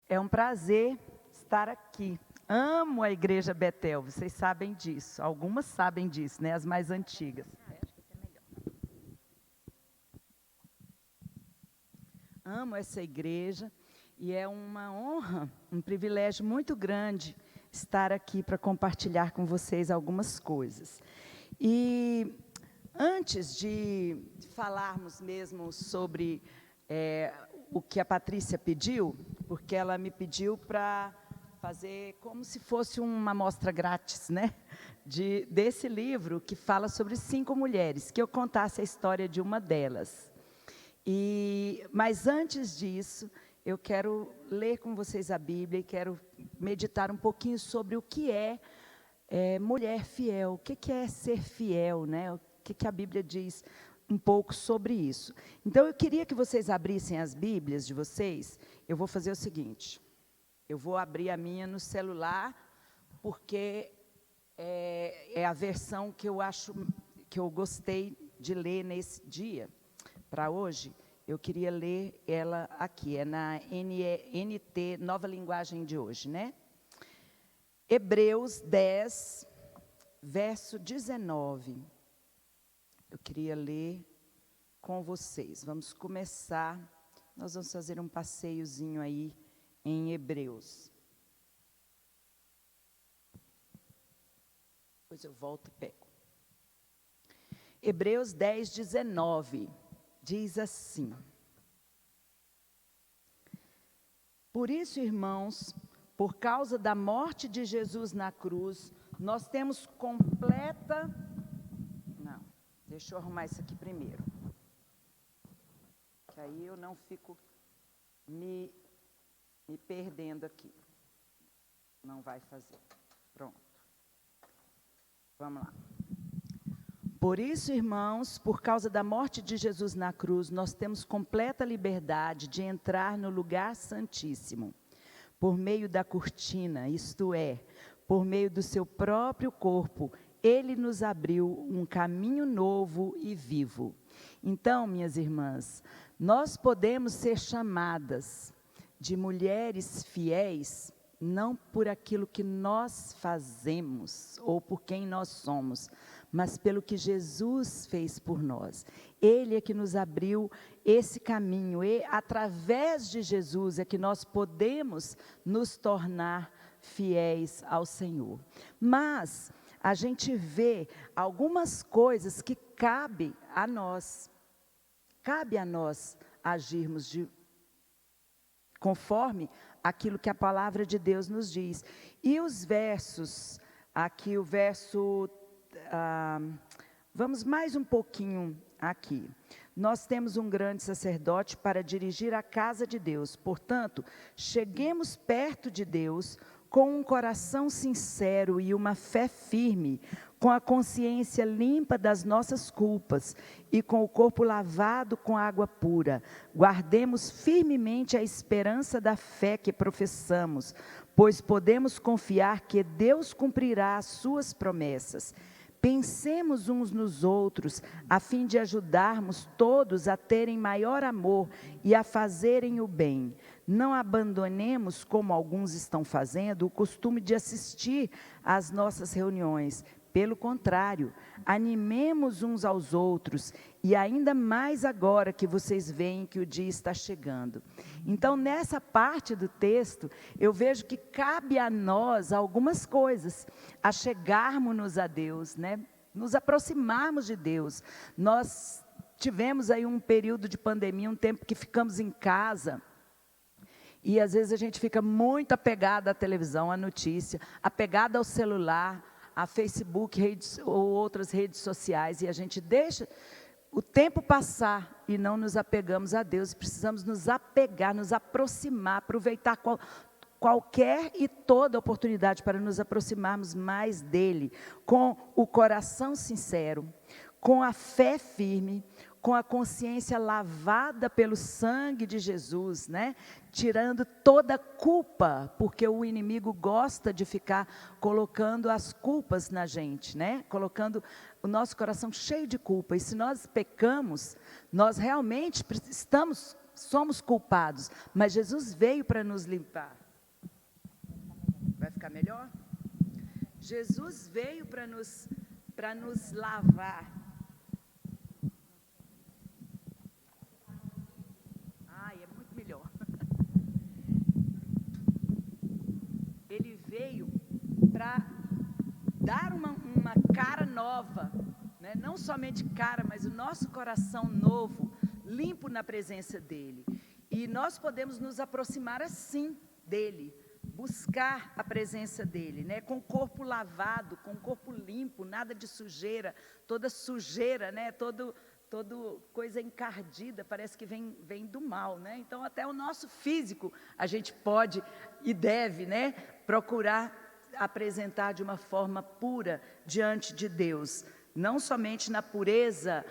É um prazer estar aqui. Amo a Igreja Betel, vocês sabem disso. Algumas sabem disso, né? As mais antigas. Amo essa igreja e é uma honra, um privilégio muito grande estar aqui para compartilhar com vocês algumas coisas. E antes de falarmos mesmo sobre o que a Patrícia pediu, porque ela me pediu para fazer como se fosse uma amostra grátis, né? Desse livro que fala sobre 5 mulheres, que eu contasse a história de uma delas. Mas antes disso, eu quero ler com vocês a Bíblia e quero meditar um pouquinho sobre o que é mulher fiel, o que é ser fiel, né? O que a Bíblia diz um pouco sobre isso. Então, eu queria que vocês abrissem as Bíblias de vocês. Eu vou fazer o seguinte, eu vou abrir a minha no celular, porque é a versão que eu gostei de ler nesse dia. Para hoje, eu queria ler ela aqui, é na NT, Nova Linguagem de hoje, né? Hebreus 10, verso 19. Eu queria ler com vocês. Vamos começar, nós vamos fazer um passeiozinho aí em Hebreus. Depois eu volto e pego. Hebreus 10, 19. Diz assim: por isso, irmãos, por causa da morte de Jesus na cruz, nós temos completa... Não, deixa eu arrumar isso aqui primeiro. Que aí eu não fico me perdendo aqui. Não vai fazer. Pronto. Vamos lá. Por isso, irmãos, por causa da morte de Jesus na cruz, nós temos completa liberdade de entrar no lugar santíssimo, por meio da cortina, isto é, por meio do seu próprio corpo. Ele nos abriu um caminho novo e vivo. Então, minhas irmãs, nós podemos ser chamadas de mulheres fiéis, não por aquilo que nós fazemos ou por quem nós somos, mas pelo que Jesus fez por nós. Ele é que nos abriu esse caminho, e através de Jesus é que nós podemos nos tornar fiéis ao Senhor. Mas a gente vê algumas coisas que cabe a nós agirmos conforme aquilo que a palavra de Deus nos diz. E os versos, aqui o verso... vamos mais um pouquinho aqui. Nós temos um grande sacerdote para dirigir a casa de Deus. Portanto, cheguemos perto de Deus com um coração sincero e uma fé firme, com a consciência limpa das nossas culpas e com o corpo lavado com água pura. Guardemos firmemente a esperança da fé que professamos, pois podemos confiar que Deus cumprirá as suas promessas. Pensemos uns nos outros, a fim de ajudarmos todos a terem maior amor e a fazerem o bem. Não abandonemos, como alguns estão fazendo, o costume de assistir às nossas reuniões. Pelo contrário, animemos uns aos outros, e ainda mais agora que vocês veem que o dia está chegando. Então, nessa parte do texto, eu vejo que cabe a nós algumas coisas, a chegarmos a Deus, né? Nos aproximarmos de Deus. Nós tivemos aí um período de pandemia, um tempo que ficamos em casa, e às vezes a gente fica muito apegado à televisão, à notícia, apegado ao celular, a Facebook, ou outras redes sociais, e a gente deixa o tempo passar e não nos apegamos a Deus. Precisamos nos apegar, nos aproximar, aproveitar qualquer e toda oportunidade para nos aproximarmos mais dEle, com o coração sincero, com a fé firme, com a consciência lavada pelo sangue de Jesus, né? Tirando toda culpa, porque o inimigo gosta de ficar colocando as culpas na gente, né? Colocando o nosso coração cheio de culpa. E se nós pecamos, nós realmente estamos somos culpados, mas Jesus veio para nos limpar. Vai ficar melhor? Jesus veio para nos lavar. Ai, é muito melhor. Ele veio para dar uma cara nova, né? Não somente cara, mas o nosso coração novo, limpo na presença dEle. E nós podemos nos aproximar assim dEle, buscar a presença dEle, né? Com o corpo lavado, com o corpo limpo, nada de sujeira, toda sujeira, né? Todo coisa encardida, parece que vem do mal, né? Então, até o nosso físico, a gente pode e deve, né? Procurar apresentar de uma forma pura diante de Deus, não somente na pureza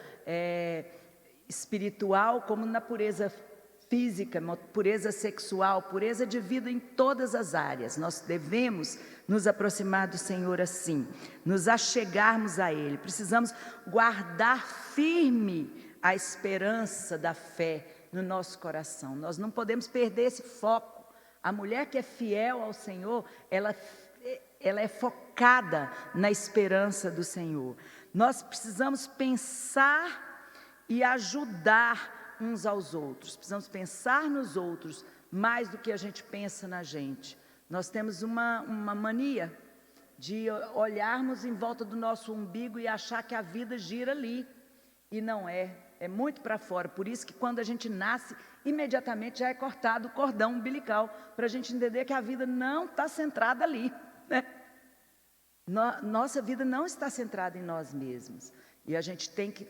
espiritual, como na pureza física, pureza sexual, pureza de vida em todas as áreas. Nós devemos nos aproximar do Senhor assim, nos achegarmos a Ele. Precisamos guardar firme a esperança da fé no nosso coração. Nós não podemos perder esse foco. A mulher que é fiel ao Senhor, ela é focada na esperança do Senhor. Nós precisamos pensar e ajudar uns aos outros. Precisamos pensar nos outros mais do que a gente pensa na gente. Nós temos uma mania de olharmos em volta do nosso umbigo e achar que a vida gira ali. E não é. É muito para fora. Por isso que quando a gente nasce, imediatamente já é cortado o cordão umbilical, para a gente entender que a vida não está centrada ali, né? Nossa vida não está centrada em nós mesmos. E a gente tem que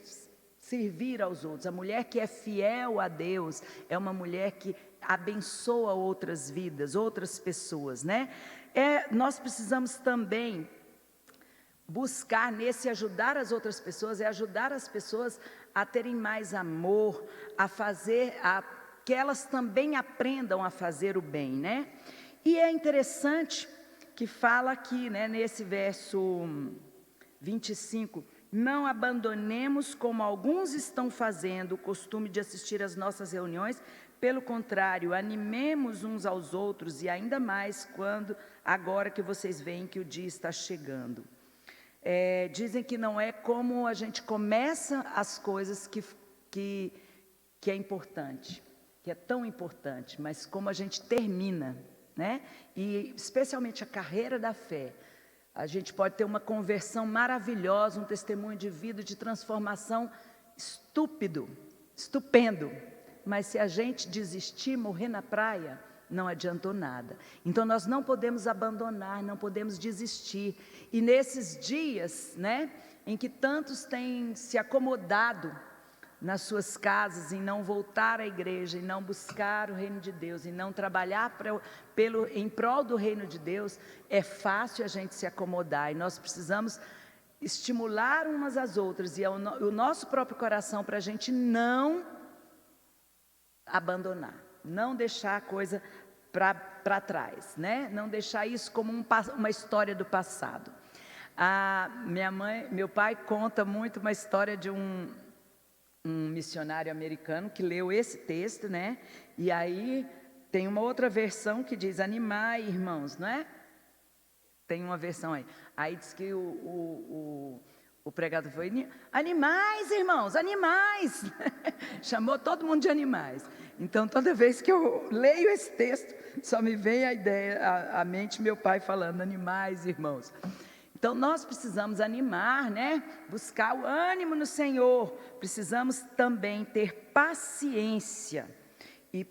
servir aos outros. A mulher que é fiel a Deus é uma mulher que abençoa outras vidas, outras pessoas, né? Nós precisamos também buscar nesse ajudar as outras pessoas, ajudar as pessoas a terem mais amor, que elas também aprendam a fazer o bem, né? E é interessante que fala aqui, né, nesse verso 25, não abandonemos como alguns estão fazendo o costume de assistir às nossas reuniões, pelo contrário, animemos uns aos outros e ainda mais agora que vocês veem que o dia está chegando. Dizem que não é como a gente começa as coisas que é importante, que é tão importante, mas como a gente termina, né? E especialmente a carreira da fé. A gente pode ter uma conversão maravilhosa, um testemunho de vida, de transformação estupendo, mas se a gente desistir, morrer na praia, não adiantou nada. Então nós não podemos abandonar, não podemos desistir. E nesses dias, né, em que tantos têm se acomodado nas suas casas, em não voltar à igreja, em não buscar o reino de Deus, em não trabalhar em prol do reino de Deus, é fácil a gente se acomodar, e nós precisamos estimular umas às outras, e o nosso próprio coração, para a gente não abandonar, não deixar a coisa para trás, né? Não deixar isso como uma história do passado. Meu pai conta muito uma história de um missionário americano que leu esse texto, né? E aí tem uma outra versão que diz animai, irmãos, não é? Tem uma versão aí. Aí diz que o pregador foi, animais, irmãos, animais. Chamou todo mundo de animais. Então, toda vez que eu leio esse texto, só me vem a ideia, a mente, meu pai falando, animais, irmãos. Então, nós precisamos animar, né? Buscar o ânimo no Senhor. Precisamos também ter paciência e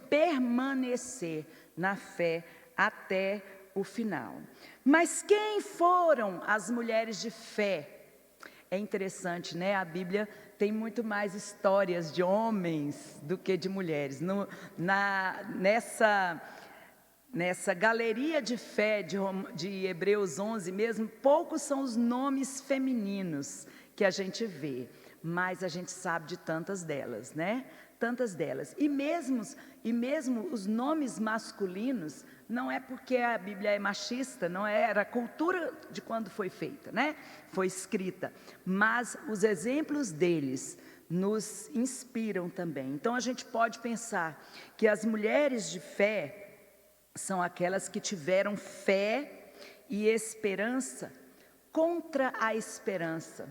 permanecer na fé até o final. Mas quem foram as mulheres de fé? É interessante, né? A Bíblia tem muito mais histórias de homens do que de mulheres. Nessa galeria de fé de Hebreus 11 mesmo, poucos são os nomes femininos que a gente vê, mas a gente sabe de tantas delas, né? Tantas delas. E mesmo os nomes masculinos, não é porque a Bíblia é machista, não era a cultura de quando foi feita, né? Foi escrita. Mas os exemplos deles nos inspiram também. Então a gente pode pensar que as mulheres de fé são aquelas que tiveram fé e esperança contra a esperança.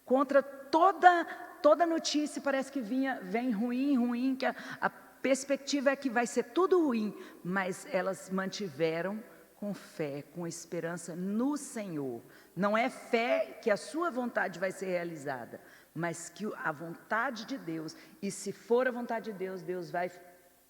Contra toda notícia, parece que vem ruim, que a perspectiva é que vai ser tudo ruim, mas elas mantiveram com fé, com esperança no Senhor. Não é fé que a sua vontade vai ser realizada, mas que a vontade de Deus, e se for a vontade de Deus, Deus vai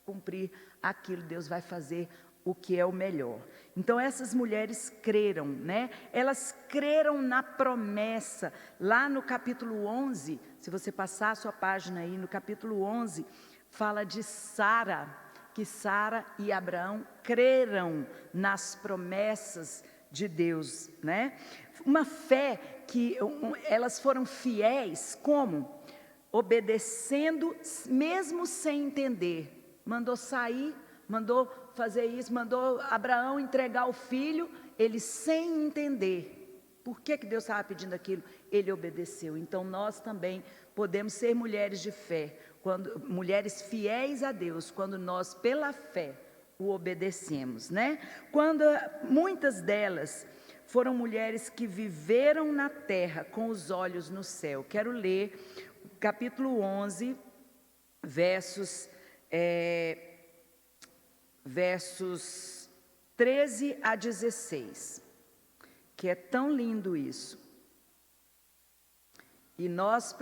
cumprir aquilo, Deus vai fazer o que é o melhor. Então essas mulheres creram, né? Elas creram na promessa. Lá no capítulo 11, se você passar a sua página aí, no capítulo 11, fala de Sara, que Sara e Abraão creram nas promessas de Deus, né? Uma fé que elas foram fiéis, como? Obedecendo, mesmo sem entender. Mandou sair, mandou fazer isso, mandou Abraão entregar o filho, ele sem entender. Por que Deus estava pedindo aquilo? Ele obedeceu. Então nós também podemos ser mulheres de fé, mulheres fiéis a Deus, quando nós pela fé o obedecemos, né? Quando muitas delas foram mulheres que viveram na terra com os olhos no céu. Quero ler o capítulo 11, versos 13 a 16, que é tão lindo isso. E nós,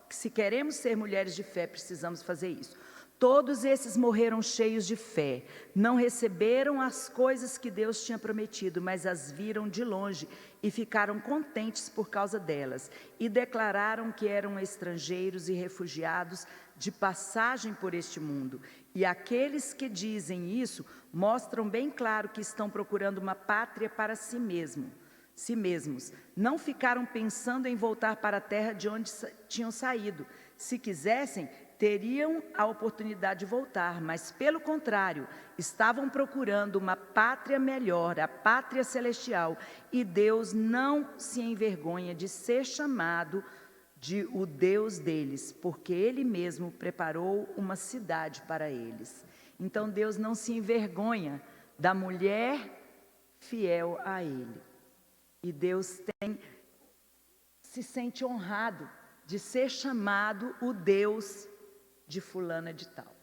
se queremos ser mulheres de fé, precisamos fazer isso. Todos esses morreram cheios de fé, não receberam as coisas que Deus tinha prometido, mas as viram de longe e ficaram contentes por causa delas, e declararam que eram estrangeiros e refugiados de passagem por este mundo. E aqueles que dizem isso mostram bem claro que estão procurando uma pátria para si mesmos. Não ficaram pensando em voltar para a terra de onde tinham saído. Se quisessem, teriam a oportunidade de voltar, mas pelo contrário, estavam procurando uma pátria melhor, a pátria celestial, e Deus não se envergonha de ser chamado de o Deus deles, porque Ele mesmo preparou uma cidade para eles. Então Deus não se envergonha da mulher fiel a Ele. E Deus se sente honrado de ser chamado o Deus de fulana de tal,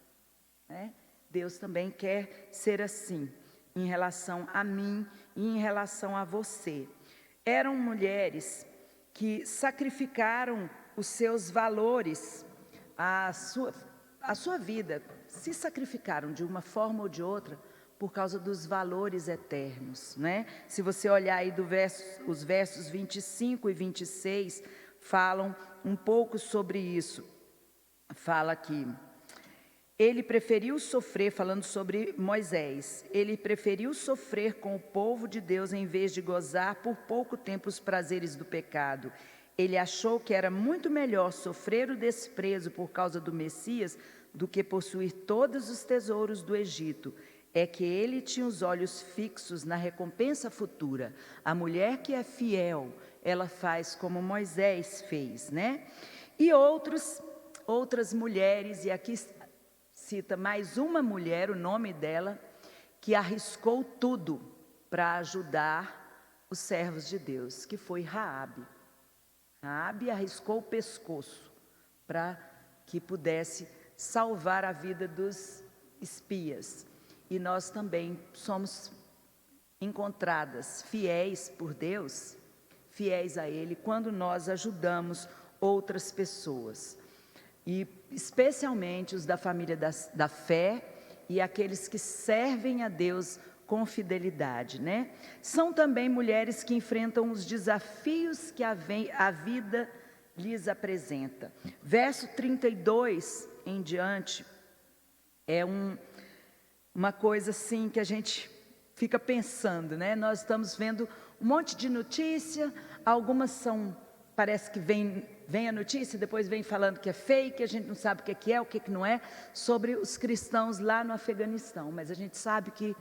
né? Deus também quer ser assim, em relação a mim e em relação a você. Eram mulheres que sacrificaram os seus valores, a sua vida, se sacrificaram de uma forma ou de outra, por causa dos valores eternos, né? Se você olhar aí os versos 25 e 26, falam um pouco sobre isso. Fala que ele preferiu sofrer, falando sobre Moisés, ele preferiu sofrer com o povo de Deus em vez de gozar por pouco tempo os prazeres do pecado. Ele achou que era muito melhor sofrer o desprezo por causa do Messias do que possuir todos os tesouros do Egito. É que ele tinha os olhos fixos na recompensa futura. A mulher que é fiel, ela faz como Moisés fez, né? E outras mulheres, e aqui cita mais uma mulher, o nome dela, que arriscou tudo para ajudar os servos de Deus, que foi Raabe. Raabe arriscou o pescoço para que pudesse salvar a vida dos espias. E nós também somos encontradas fiéis por Deus, fiéis a Ele, quando nós ajudamos outras pessoas. E especialmente os da família da fé e aqueles que servem a Deus com fidelidade, né? São também mulheres que enfrentam os desafios que a vida lhes apresenta. Verso 32 em diante é uma coisa assim que a gente fica pensando, né? Nós estamos vendo um monte de notícia, algumas parece que vem a notícia, depois vem falando que é fake, a gente não sabe o que é, o que não é, sobre os cristãos lá no Afeganistão, mas a gente sabe que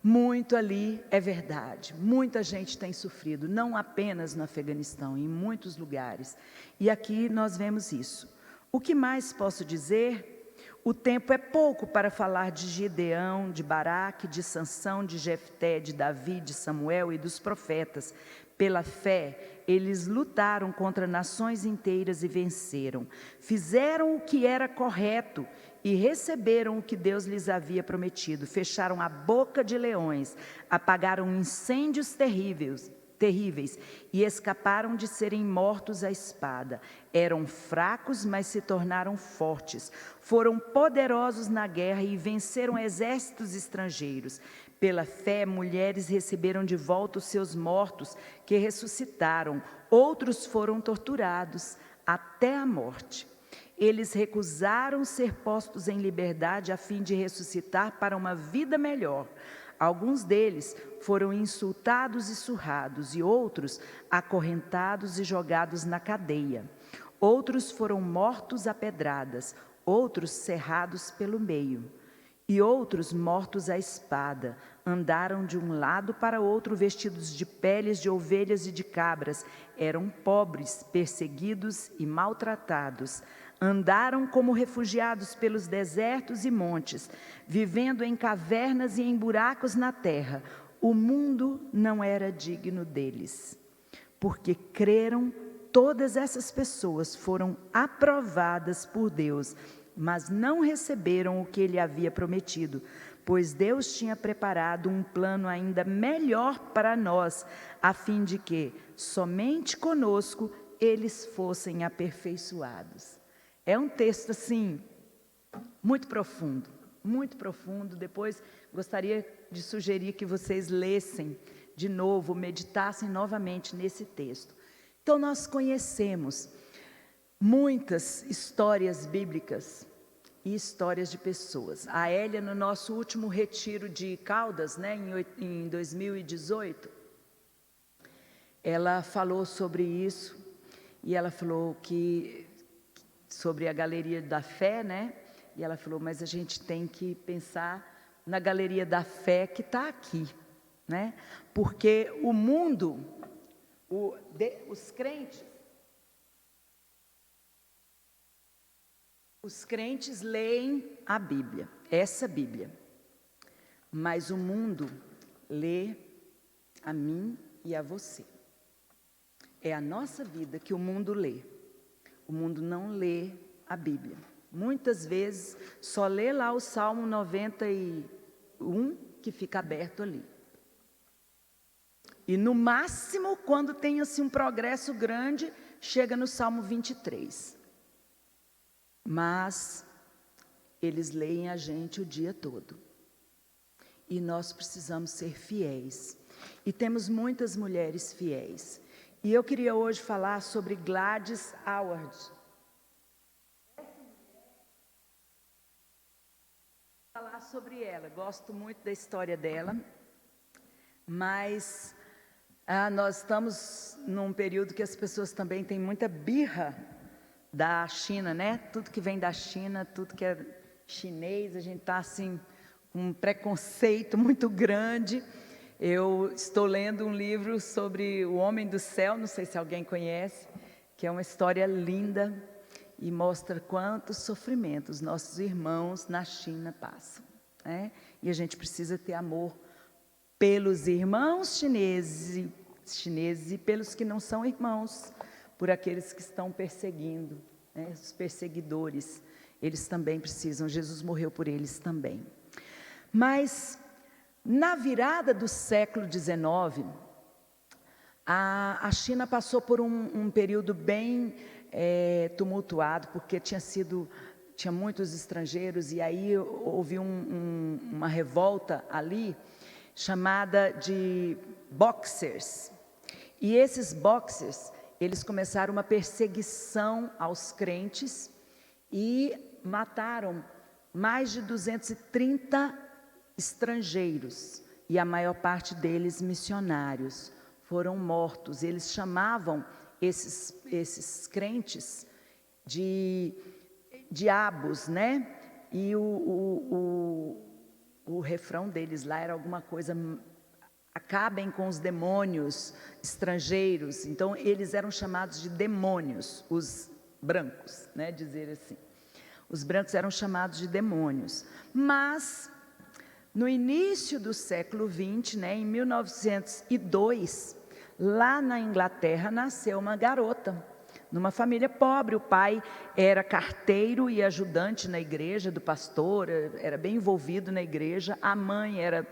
muito ali é verdade, muita gente tem sofrido, não apenas no Afeganistão, em muitos lugares, e aqui nós vemos isso. O que mais posso dizer? O tempo é pouco para falar de Gideão, de Baraque, de Sansão, de Jefté, de Davi, de Samuel e dos profetas. Pela fé, eles lutaram contra nações inteiras e venceram. Fizeram o que era correto e receberam o que Deus lhes havia prometido. Fecharam a boca de leões, apagaram incêndios terríveis e escaparam de serem mortos à espada. Eram fracos, mas se tornaram fortes. Foram poderosos na guerra e venceram exércitos estrangeiros. Pela fé, mulheres receberam de volta os seus mortos, que ressuscitaram. Outros foram torturados até a morte. Eles recusaram ser postos em liberdade a fim de ressuscitar para uma vida melhor. Alguns deles foram insultados e surrados, e outros acorrentados e jogados na cadeia. Outros foram mortos a pedradas, outros cerrados pelo meio, e outros mortos à espada. Andaram de um lado para outro vestidos de peles de ovelhas e de cabras. Eram pobres, perseguidos e maltratados. Andaram como refugiados pelos desertos e montes, vivendo em cavernas e em buracos na terra. O mundo não era digno deles. Porque creram, todas essas pessoas foram aprovadas por Deus, mas não receberam o que Ele havia prometido, pois Deus tinha preparado um plano ainda melhor para nós, a fim de que somente conosco eles fossem aperfeiçoados. É um texto, assim, muito profundo, muito profundo. Depois, gostaria de sugerir que vocês lessem de novo, meditassem novamente nesse texto. Então, nós conhecemos muitas histórias bíblicas e histórias de pessoas. A Hélia, no nosso último retiro de Caldas, em 2018, ela falou sobre isso, e ela falou sobre a galeria da fé, E ela falou, mas a gente tem que pensar na galeria da fé que está aqui, Porque o mundo, os crentes leem a Bíblia, essa Bíblia, mas o mundo lê a mim e a você. É a nossa vida que o mundo lê. O mundo não lê a Bíblia. Muitas vezes só lê lá o Salmo 91, que fica aberto ali. E no máximo, quando tem assim um progresso grande, chega no Salmo 23. Mas eles leem a gente o dia todo. E nós precisamos ser fiéis. E temos muitas mulheres fiéis. E eu queria hoje falar sobre Gladys Howard. Falar sobre ela, gosto muito da história dela, mas nós estamos num período que as pessoas também têm muita birra da China, Tudo que vem da China, tudo que é chinês, a gente está assim, com um preconceito muito grande. Eu estou lendo um livro sobre o Homem do Céu, não sei se alguém conhece, que é uma história linda e mostra quantos sofrimentos nossos irmãos na China passam, E a gente precisa ter amor pelos irmãos chineses e pelos que não são irmãos, por aqueles que estão perseguindo, os perseguidores. Eles também precisam, Jesus morreu por eles também. Mas na virada do século XIX, a China passou por um período bem tumultuado, porque tinha muitos estrangeiros, e aí houve uma revolta ali, chamada de Boxers. E esses Boxers, eles começaram uma perseguição aos crentes e mataram mais de 230 estrangeiros, e a maior parte deles missionários, foram mortos. Eles chamavam esses crentes de diabos, E o refrão deles lá era alguma coisa, acabem com os demônios estrangeiros. Então eles eram chamados de demônios, os brancos, né, dizer assim. Os brancos eram chamados de demônios. Mas, no início do século XX, né, em 1902, lá na Inglaterra, nasceu uma garota, numa família pobre. O pai era carteiro e ajudante na igreja do pastor, era bem envolvido na igreja. A mãe era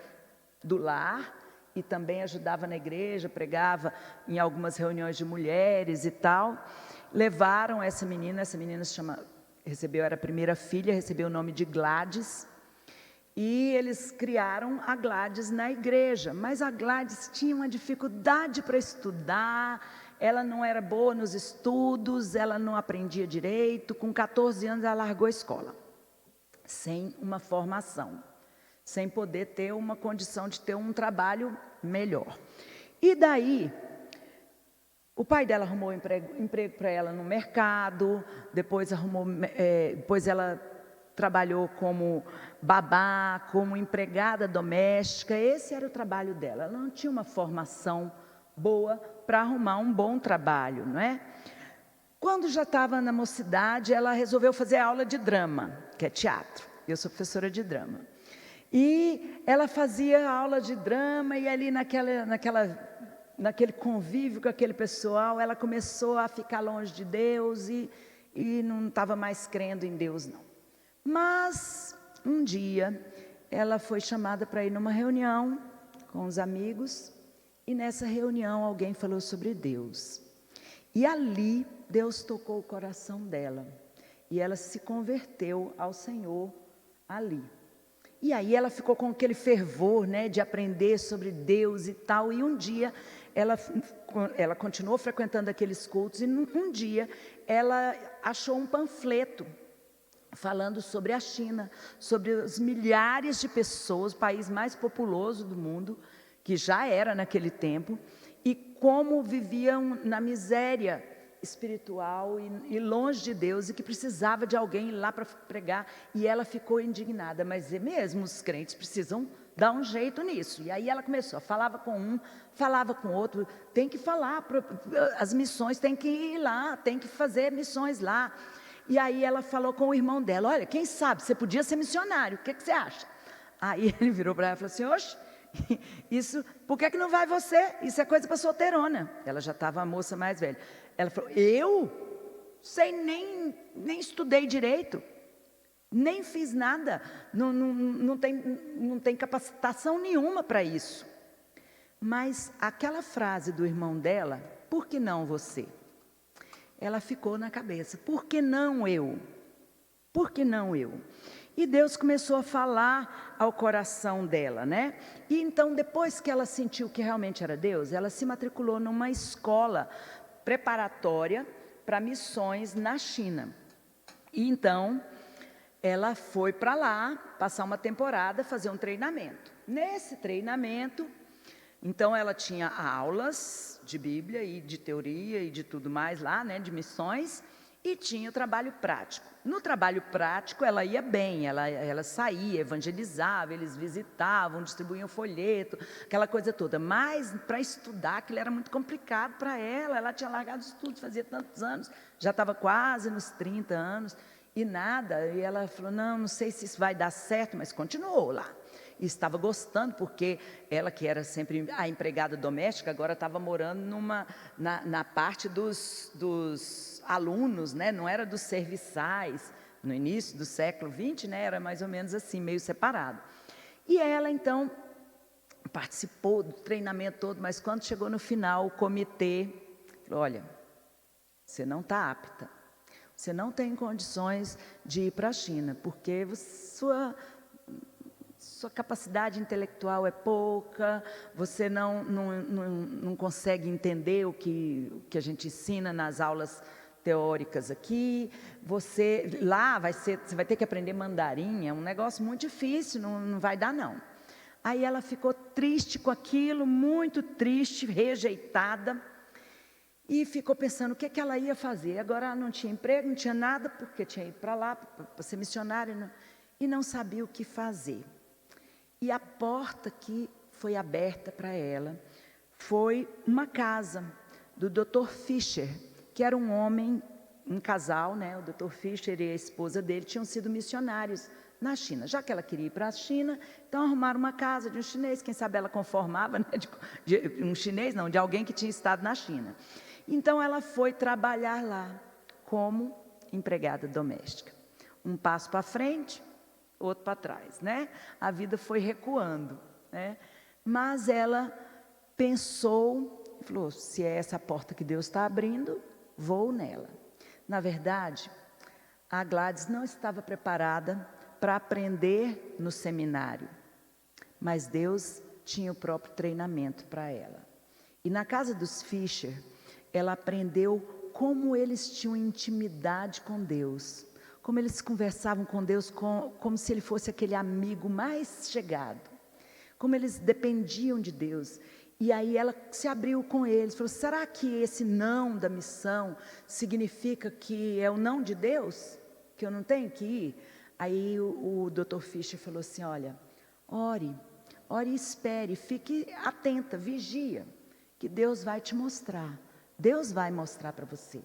do lar e também ajudava na igreja, pregava em algumas reuniões de mulheres e tal. Levaram essa menina se chama, era a primeira filha, recebeu o nome de Gladys. E eles criaram a Gladys na igreja, mas a Gladys tinha uma dificuldade para estudar, ela não era boa nos estudos, ela não aprendia direito. Com 14 anos ela largou a escola, sem uma formação, sem poder ter uma condição de ter um trabalho melhor. E daí, o pai dela arrumou emprego para ela no mercado, depois ela trabalhou como babá, como empregada doméstica. Esse era o trabalho dela. Ela não tinha uma formação boa para arrumar um bom trabalho, não é? Quando já estava na mocidade, ela resolveu fazer aula de drama, que é teatro. Eu sou professora de drama. E ela fazia aula de drama, e ali naquele convívio com aquele pessoal, ela começou a ficar longe de Deus e não estava mais crendo em Deus, não. Mas, um dia, ela foi chamada para ir numa reunião com os amigos, e nessa reunião alguém falou sobre Deus. E ali, Deus tocou o coração dela, e ela se converteu ao Senhor ali. E aí ela ficou com aquele fervor, né, de aprender sobre Deus e tal, e um dia ela continuou frequentando aqueles cultos, e um dia ela achou um panfleto falando sobre a China, sobre os milhares de pessoas, o país mais populoso do mundo, que já era naquele tempo, e como viviam na miséria espiritual e longe de Deus, e que precisava de alguém ir lá para pregar. E ela ficou indignada, mas mesmo os crentes precisam dar um jeito nisso. E aí ela começou, falava com um, falava com outro, tem que falar, as missões tem que ir lá, tem que fazer missões lá. E aí ela falou com o irmão dela: olha, quem sabe, você podia ser missionário, o que você acha? Aí ele virou para ela e falou assim: oxe, isso, por que não vai você? Isso é coisa para solteirona. Ela já estava a moça mais velha. Ela falou: eu? Sei, nem estudei direito, nem fiz nada, não tem capacitação nenhuma para isso. Mas aquela frase do irmão dela, por que não você? Ela ficou na cabeça: por que não eu? Por que não eu? E Deus começou a falar ao coração dela, né? E então, depois que ela sentiu que realmente era Deus, ela se matriculou numa escola preparatória para missões na China. E então, ela foi para lá, passar uma temporada, fazer um treinamento. Nesse treinamento, então ela tinha aulas de Bíblia e de teoria e de tudo mais lá, né, de missões, e tinha o trabalho prático. No trabalho prático ela ia bem, ela saía, evangelizava, eles visitavam, distribuíam folheto, aquela coisa toda. Mas para estudar aquilo era muito complicado para ela tinha largado os estudos, fazia tantos anos, já estava quase nos 30 anos, e nada. E ela falou: não sei se isso vai dar certo, mas continuou lá. E estava gostando, porque ela, que era sempre a empregada doméstica, agora estava morando na parte dos alunos, né? Não era dos serviçais. No início do século XX, né? Era mais ou menos assim, meio separado. E ela, então, participou do treinamento todo, mas quando chegou no final, o comitê falou: olha, você não está apta, você não tem condições de ir para a China, porque sua capacidade intelectual é pouca, você não consegue entender o que a gente ensina nas aulas teóricas aqui, você vai ter que aprender mandarim, é um negócio muito difícil, não vai dar não. Aí ela ficou triste com aquilo, muito triste, rejeitada, e ficou pensando o que ela ia fazer. Agora ela não tinha emprego, não tinha nada, porque tinha ido para lá para ser missionária, e não sabia o que fazer. E a porta que foi aberta para ela foi uma casa do Dr. Fisher, que era um homem um casal, né, o Dr. Fischer e a esposa dele, tinham sido missionários na China. Já que ela queria ir para a China, então arrumaram uma casa de um chinês, quem sabe ela conformava, né, de um chinês, não, de alguém que tinha estado na China. Então ela foi trabalhar lá como empregada doméstica. Um passo para frente, outro para trás, né? A vida foi recuando, né? Mas ela pensou, falou, se é essa porta que Deus está abrindo, vou nela. Na verdade, a Gladys não estava preparada para aprender no seminário, mas Deus tinha o próprio treinamento para ela. E na casa dos Fischer, ela aprendeu como eles tinham intimidade com Deus, como eles conversavam com Deus como se Ele fosse aquele amigo mais chegado, como eles dependiam de Deus. E aí ela se abriu com eles, falou, será que esse não da missão significa que é o não de Deus? Que eu não tenho que ir? Aí o Dr. Fischer falou assim, olha, ore e espere, fique atenta, vigia, que Deus vai te mostrar, Deus vai mostrar para você.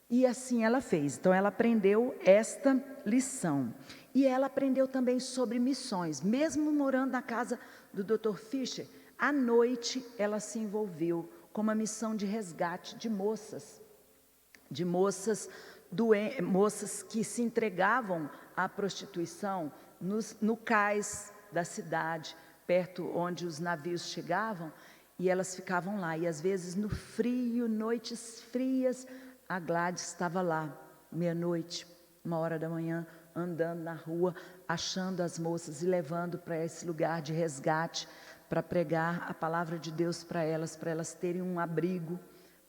E assim ela fez, então ela aprendeu esta lição. E ela aprendeu também sobre missões, mesmo morando na casa do Dr. Fischer, à noite ela se envolveu com uma missão de resgate de moças que se entregavam à prostituição no cais da cidade, perto onde os navios chegavam, e elas ficavam lá. E às vezes no frio, noites frias, a Gladys estava lá, meia-noite, 1h da manhã, andando na rua, achando as moças e levando para esse lugar de resgate, para pregar a palavra de Deus para elas terem um abrigo,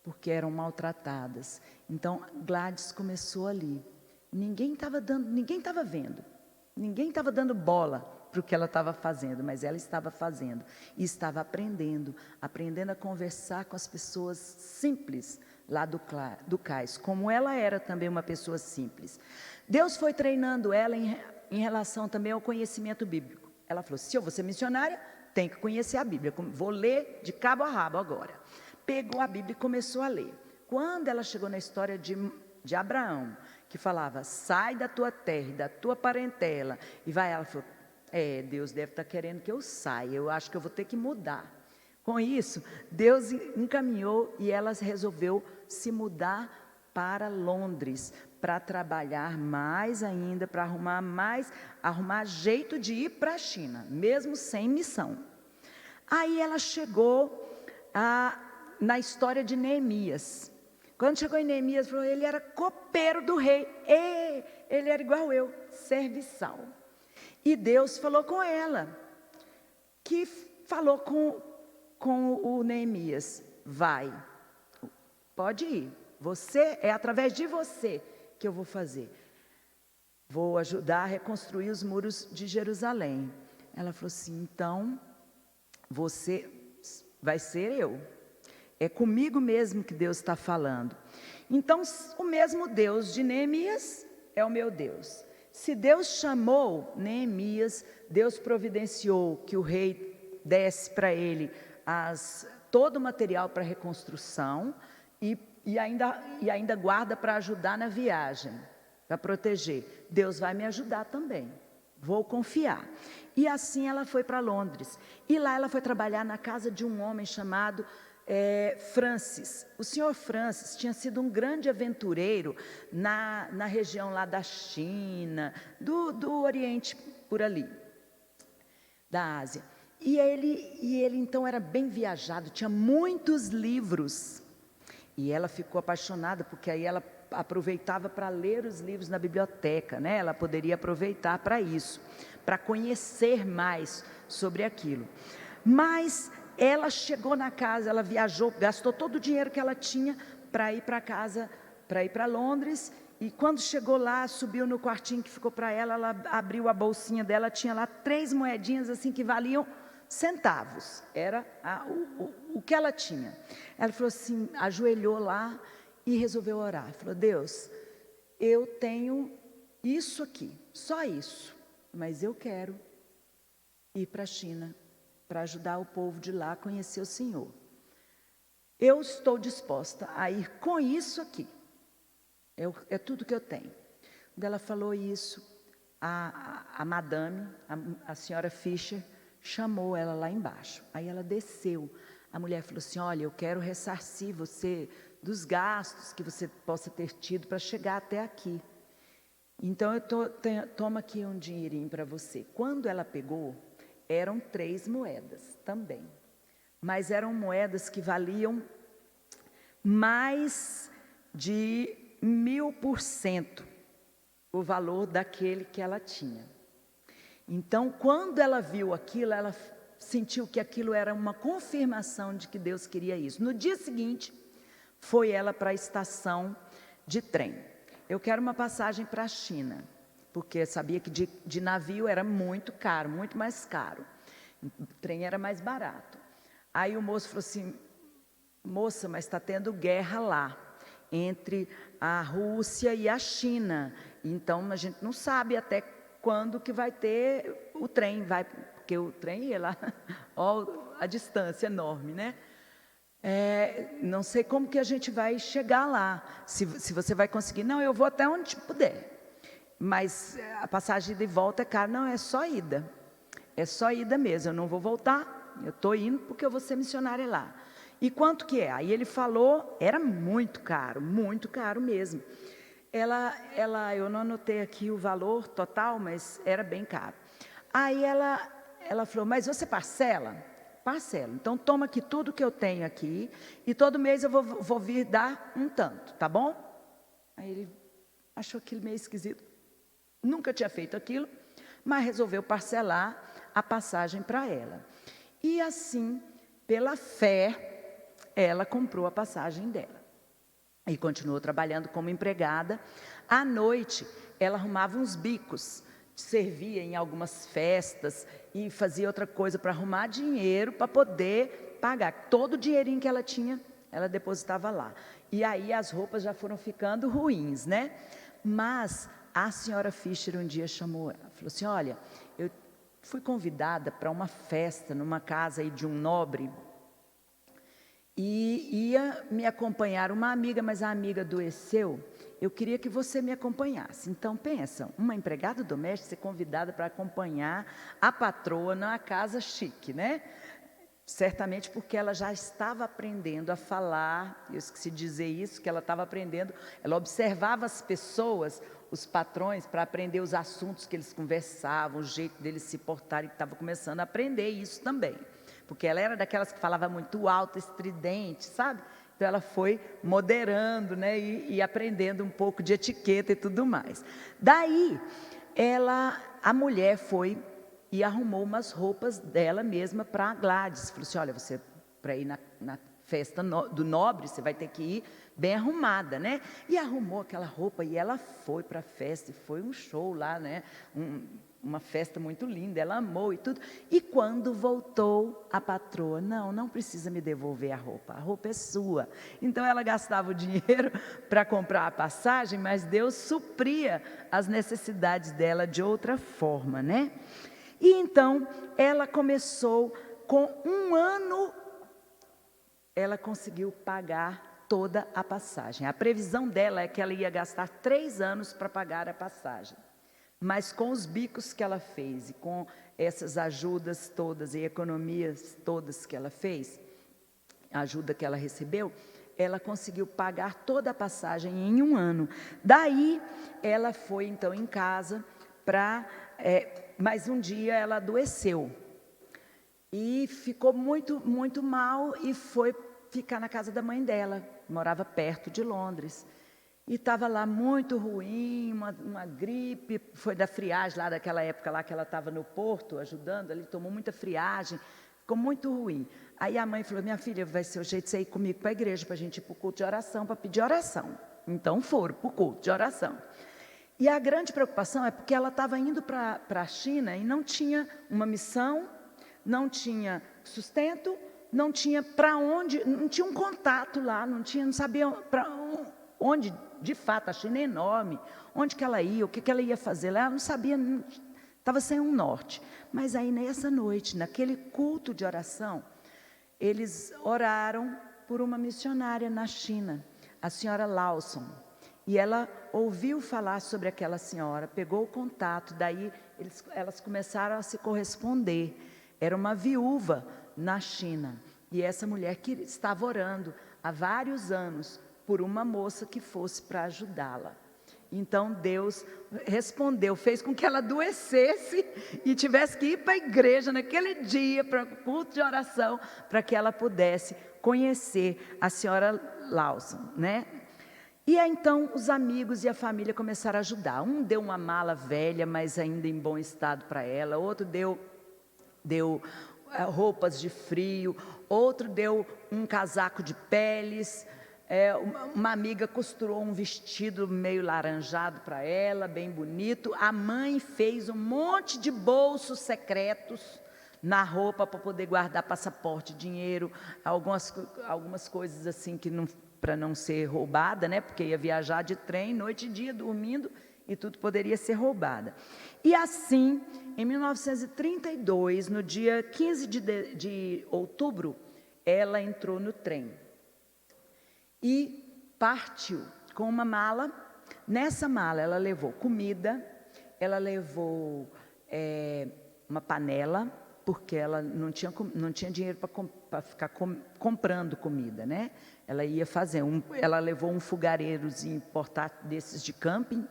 porque eram maltratadas. Então, Gladys começou ali. Ninguém estava vendo, ninguém estava dando bola para o que ela estava fazendo, mas ela estava fazendo e estava aprendendo a conversar com as pessoas simples lá do cais, como ela era também uma pessoa simples. Deus foi treinando ela em relação também ao conhecimento bíblico. Ela falou, se eu vou ser missionária, tenho que conhecer a Bíblia, vou ler de cabo a rabo agora. Pegou a Bíblia e começou a ler. Quando ela chegou na história de Abraão, que falava, sai da tua terra e da tua parentela, e vai, ela falou, Deus deve estar querendo que eu saia, eu acho que eu vou ter que mudar. Com isso, Deus encaminhou e ela resolveu se mudar para Londres, para trabalhar mais ainda, para arrumar jeito de ir para a China, mesmo sem missão. Aí ela chegou na história de Neemias. Quando chegou em Neemias, falou, ele era copeiro do rei, ele era igual eu, serviçal. E Deus falou com ela, que falou com o Neemias, vai, pode ir, é através de você que eu vou fazer. Vou ajudar a reconstruir os muros de Jerusalém. Ela falou assim, então, você vai ser eu. É comigo mesmo que Deus está falando. Então, o mesmo Deus de Neemias é o meu Deus. Se Deus chamou Neemias, Deus providenciou que o rei desse para ele todo o material para reconstrução e ainda guarda para ajudar na viagem, para proteger. Deus vai me ajudar também, vou confiar. E assim ela foi para Londres. E lá ela foi trabalhar na casa de um homem chamado Francis. O senhor Francis tinha sido um grande aventureiro na região lá da China, do Oriente por ali, da Ásia. E ele então era bem viajado, tinha muitos livros. E ela ficou apaixonada, porque aí ela aproveitava para ler os livros na biblioteca, né? Ela poderia aproveitar para isso, para conhecer mais sobre aquilo. Mas ela chegou na casa, ela viajou, gastou todo o dinheiro que ela tinha para ir para casa, para ir para Londres. E quando chegou lá, subiu no quartinho que ficou para ela, ela abriu a bolsinha dela, tinha lá 3 moedinhas assim que valiam centavos, era o que ela tinha. Ela falou assim, ajoelhou lá e resolveu orar. Falou, Deus, eu tenho isso aqui, só isso, mas eu quero ir para a China, para ajudar o povo de lá a conhecer o Senhor. Eu estou disposta a ir com isso aqui. É tudo que eu tenho. Quando ela falou isso, a madame, a senhora Fischer, chamou ela lá embaixo. Aí ela desceu. A mulher falou assim: olha, eu quero ressarcir você dos gastos que você possa ter tido para chegar até aqui. Então, toma aqui um dinheirinho para você. Quando ela pegou, eram 3 moedas também. Mas eram moedas que valiam mais de 1000% o valor daquele que ela tinha. Então, quando ela viu aquilo, ela sentiu que aquilo era uma confirmação de que Deus queria isso. No dia seguinte, foi ela para a estação de trem. Eu quero uma passagem para a China, porque eu sabia que de navio era muito caro, muito mais caro. O trem era mais barato. Aí o moço falou assim: moça, mas está tendo guerra lá, entre a Rússia e a China. Então, a gente não sabe até quando que vai ter o trem, porque o trem ia lá, ó, a distância enorme, né? Não sei como que a gente vai chegar lá, se você vai conseguir. Não, eu vou até onde puder, mas a passagem de volta é cara. Não, é só ida mesmo, eu não vou voltar, eu estou indo porque eu vou ser missionária lá. E quanto que é? Aí ele falou, era muito caro mesmo. Eu não anotei aqui o valor total, mas era bem caro. Aí ela falou: mas você parcela? Parcelo. Então, toma aqui tudo que eu tenho aqui, e todo mês eu vou vir dar um tanto, tá bom? Aí ele achou aquilo meio esquisito. Nunca tinha feito aquilo, mas resolveu parcelar a passagem para ela. E assim, pela fé, ela comprou a passagem dela. E continuou trabalhando como empregada. À noite, ela arrumava uns bicos, servia em algumas festas e fazia outra coisa para arrumar dinheiro para poder pagar. Todo o dinheirinho que ela tinha, ela depositava lá. E aí as roupas já foram ficando ruins, né? Mas a senhora Fischer um dia chamou ela, falou assim: olha, eu fui convidada para uma festa numa casa aí de um nobre, e ia me acompanhar uma amiga, mas a amiga adoeceu. Eu queria que você me acompanhasse. Então, pensa, uma empregada doméstica ser convidada para acompanhar a patroa na casa chique, né? Certamente porque ela já estava aprendendo a falar. Eu esqueci de dizer isso, que ela estava aprendendo. Ela observava as pessoas, os patrões, para aprender os assuntos que eles conversavam, o jeito deles se portarem, que estava começando a aprender isso também. Porque ela era daquelas que falava muito alto, estridente, sabe? Então, ela foi moderando, né, e aprendendo um pouco de etiqueta e tudo mais. Daí, a mulher foi e arrumou umas roupas dela mesma para a Gladys. Falou assim: olha, você, para ir na festa do nobre, você vai ter que ir bem arrumada, né? E arrumou aquela roupa e ela foi para a festa, e foi um show lá, né? Uma festa muito linda, ela amou e tudo. E quando voltou, a patroa: não precisa me devolver a roupa é sua. Então, ela gastava o dinheiro para comprar a passagem, mas Deus supria as necessidades dela de outra forma, né? E então, ela começou, com 1 ano, ela conseguiu pagar toda a passagem. A previsão dela é que ela ia gastar 3 anos para pagar a passagem. Mas com os bicos que ela fez e com essas ajudas todas e economias todas que ela fez, a ajuda que ela recebeu, ela conseguiu pagar toda a passagem em 1 ano. Daí, ela foi então em casa mas um dia ela adoeceu e ficou muito, muito mal e foi ficar na casa da mãe dela, morava perto de Londres. E estava lá muito ruim, uma gripe, foi da friagem lá daquela época lá que ela estava no Porto, ajudando ali, tomou muita friagem, ficou muito ruim. Aí a mãe falou: minha filha, vai ser o jeito de você ir comigo para a igreja, para a gente ir para o culto de oração, para pedir oração. Então foram para o culto de oração. E a grande preocupação é porque ela estava indo para a China e não tinha uma missão, não tinha sustento, não tinha para onde, não tinha um contato lá, não sabia para onde. De fato, a China é enorme. Onde que ela ia, o que ela ia fazer lá, ela não sabia, estava sem um norte. Mas aí, nessa noite, naquele culto de oração, eles oraram por uma missionária na China, a senhora Lawson. E ela ouviu falar sobre aquela senhora, pegou o contato, daí elas começaram a se corresponder. Era uma viúva na China, e essa mulher que estava orando há vários anos por uma moça que fosse para ajudá-la. Então Deus respondeu, fez com que ela adoecesse e tivesse que ir para a igreja naquele dia, para o culto de oração, para que ela pudesse conhecer a senhora Lawson, né? E aí, então, os amigos e a família começaram a ajudar. Um deu uma mala velha, mas ainda em bom estado para ela. Outro deu roupas de frio. Outro deu um casaco de peles. Uma amiga costurou um vestido meio laranjado para ela, bem bonito. A mãe fez um monte de bolsos secretos na roupa para poder guardar passaporte, dinheiro, algumas coisas assim que não, para não ser roubada, né? Porque ia viajar de trem, noite e dia, dormindo, e tudo poderia ser roubada. E assim, em 1932, no dia 15 de outubro, ela entrou no trem e partiu com uma mala. Nessa mala ela levou comida, ela levou uma panela, porque ela não tinha dinheiro para ficar comprando comida, né? Ela ia fazer, ela levou um fogareirozinho portátil desses de camping,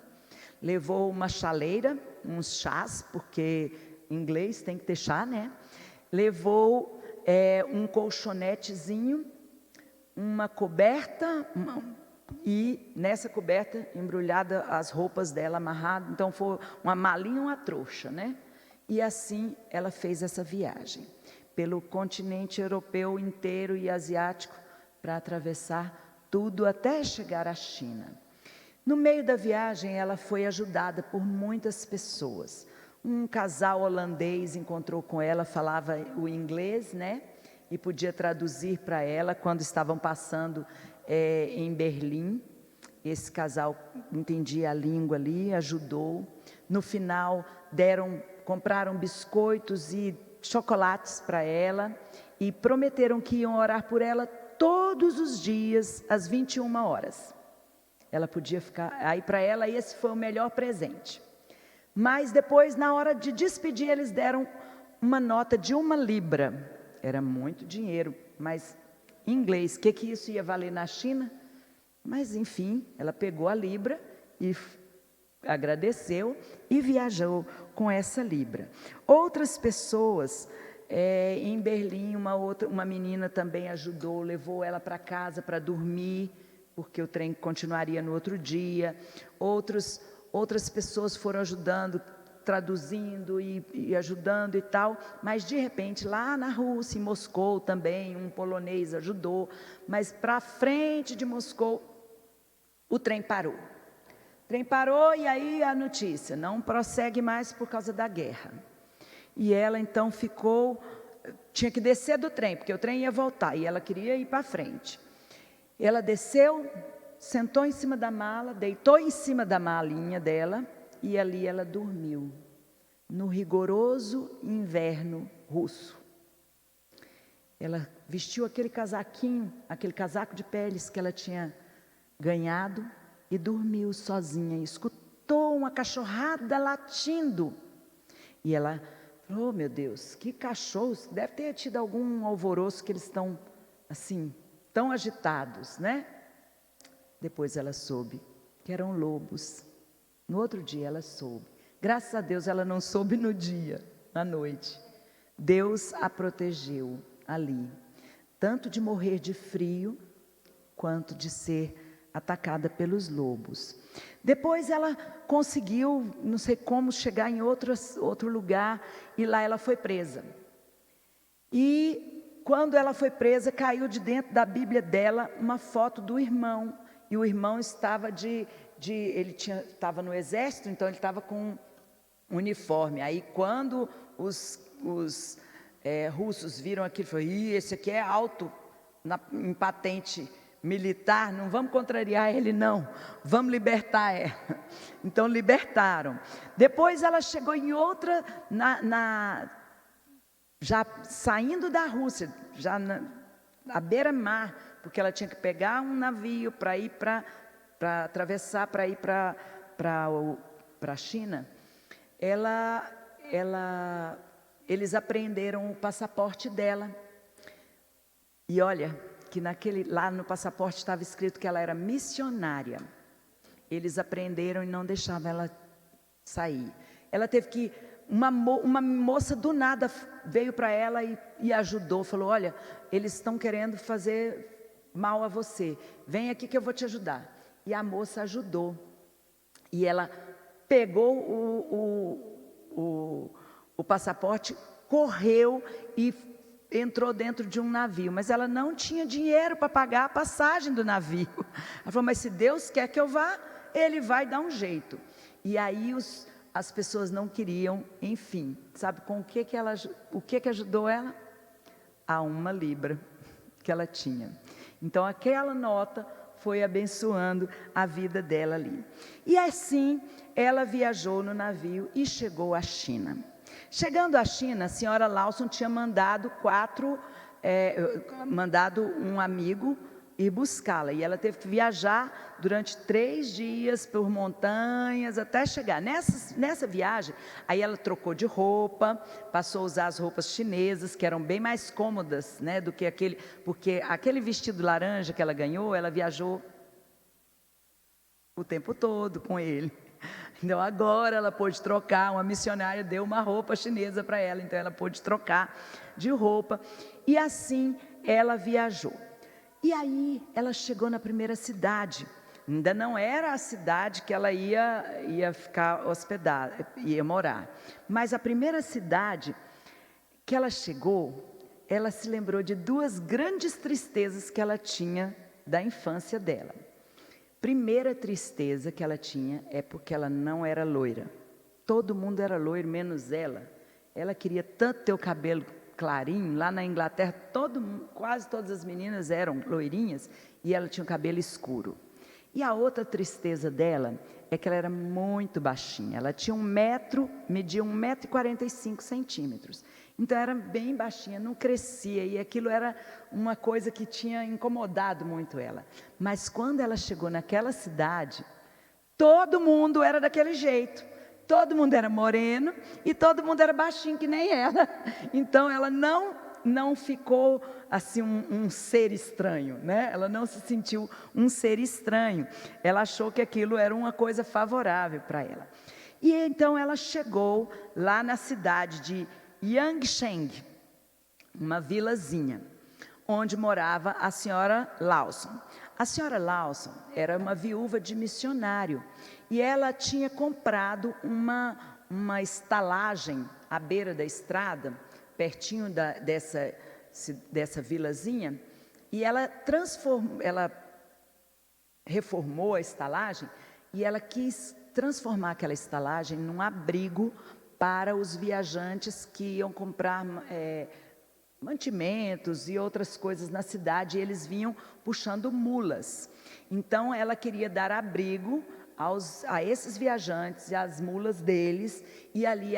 levou uma chaleira, uns chás, porque em inglês tem que ter chá, né? Levou um colchonetezinho, uma coberta, e nessa coberta embrulhada as roupas dela amarradas, então foi uma malinha, uma trouxa, né? E assim ela fez essa viagem pelo continente europeu inteiro e asiático para atravessar tudo até chegar à China. No meio da viagem ela foi ajudada por muitas pessoas. Um casal holandês encontrou com ela, falava o inglês, né? E podia traduzir para ela quando estavam passando em Berlim. Esse casal entendia a língua ali, ajudou. No final compraram biscoitos e chocolates para ela e prometeram que iam orar por ela todos os dias às 21 horas. Ela podia ficar, aí para ela esse foi o melhor presente. Mas depois, na hora de despedir, eles deram uma nota de 1 libra. Era muito dinheiro, mas em inglês, o que isso ia valer na China? Mas enfim, ela pegou a libra e agradeceu e viajou com essa libra. Outras pessoas, em Berlim, uma menina também ajudou, levou ela para casa para dormir, porque o trem continuaria no outro dia. Outras pessoas foram ajudando, traduzindo e ajudando e tal, mas de repente lá na Rússia, em Moscou também, um polonês ajudou, mas para frente de Moscou, o trem parou. O trem parou e aí a notícia, não prossegue mais por causa da guerra. E ela então tinha que descer do trem, porque o trem ia voltar e ela queria ir para frente. Ela desceu, sentou em cima da mala, deitou em cima da malinha dela e ali ela dormiu, no rigoroso inverno russo. Ela vestiu aquele casaquinho, aquele casaco de peles que ela tinha ganhado e dormiu sozinha. Escutou uma cachorrada latindo e ela falou: oh, meu Deus, que cachorros, deve ter tido algum alvoroço que eles estão assim, tão agitados, né? Depois ela soube que eram lobos. No outro dia ela soube. Graças a Deus ela não soube no dia, na noite. Deus a protegeu ali, tanto de morrer de frio, quanto de ser atacada pelos lobos. Depois ela conseguiu, não sei como, chegar em outro lugar, e lá ela foi presa. E quando ela foi presa, caiu de dentro da Bíblia dela uma foto do irmão, e o irmão estava ele estava no exército, então ele estava com um uniforme. Aí quando os russos viram aquilo, falaram: esse aqui é alto em patente militar, não vamos contrariar ele não, vamos libertar ela. Então libertaram. Depois ela chegou em outra, já saindo da Rússia, já à beira-mar, porque ela tinha que pegar um navio para ir para atravessar para ir para a China, eles apreenderam o passaporte dela. E olha, que lá no passaporte estava escrito que ela era missionária. Eles apreenderam e não deixavam ela sair. Ela teve que... Uma moça do nada veio para ela e ajudou. Falou, olha, eles estão querendo fazer mal a você. Vem aqui que eu vou te ajudar. E a moça ajudou. E ela pegou o passaporte, correu e entrou dentro de um navio. Mas ela não tinha dinheiro para pagar a passagem do navio. Ela falou, mas se Deus quer que eu vá, Ele vai dar um jeito. E aí as pessoas não queriam, enfim. Sabe com o que ajudou ela? A 1 libra que ela tinha. Então aquela nota foi abençoando a vida dela ali. E assim ela viajou no navio e chegou à China. Chegando à China, a senhora Lawson tinha mandado um amigo ir buscá-la. E ela teve que viajar durante 3 dias por montanhas até chegar. Nessa viagem, aí ela trocou de roupa, passou a usar as roupas chinesas, que eram bem mais cômodas, né, do que porque aquele vestido laranja que ela ganhou, ela viajou o tempo todo com ele. Então agora ela pôde trocar, uma missionária deu uma roupa chinesa para ela, então ela pôde trocar de roupa. E assim ela viajou. E aí ela chegou na primeira cidade. Ainda não era a cidade que ela ia ficar hospedada, ia morar. Mas a primeira cidade que ela chegou, ela se lembrou de 2 grandes tristezas que ela tinha da infância dela. Primeira tristeza que ela tinha é porque ela não era loira. Todo mundo era loiro, menos ela. Ela queria tanto ter o cabelo clarinho. Lá na Inglaterra, quase todas as meninas eram loirinhas e ela tinha o cabelo escuro. E a outra tristeza dela é que ela era muito baixinha. Ela tinha media 1,45 m. Então era bem baixinha, não crescia, e aquilo era uma coisa que tinha incomodado muito ela. Mas quando ela chegou naquela cidade, todo mundo era daquele jeito. Todo mundo era moreno e todo mundo era baixinho que nem ela. Então ela não ficou assim um ser estranho, né? Ela não se sentiu um ser estranho. Ela achou que aquilo era uma coisa favorável para ela. E então ela chegou lá na cidade de Yangsheng, uma vilazinha, onde morava a senhora Lawson. A senhora Lawson era uma viúva de missionário e ela tinha comprado uma estalagem à beira da estrada, pertinho dessa vilazinha, e ela reformou a estalagem e ela quis transformar aquela estalagem num abrigo para os viajantes que iam comprar mantimentos e outras coisas na cidade, e eles vinham puxando mulas. Então ela queria dar abrigo a esses viajantes e às mulas deles, e ali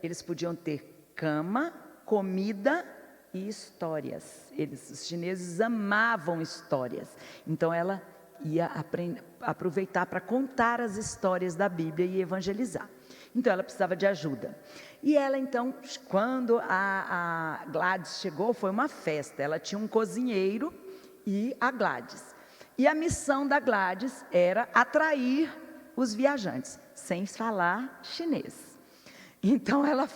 eles podiam ter cama, comida e histórias. Os chineses amavam histórias. Então ela ia aproveitar para contar as histórias da Bíblia e evangelizar. Então ela precisava de ajuda. E ela então, quando a Gladys chegou, foi uma festa. Ela tinha um cozinheiro e a Gladys. E a missão da Gladys era atrair os viajantes, sem falar chinês. Então ela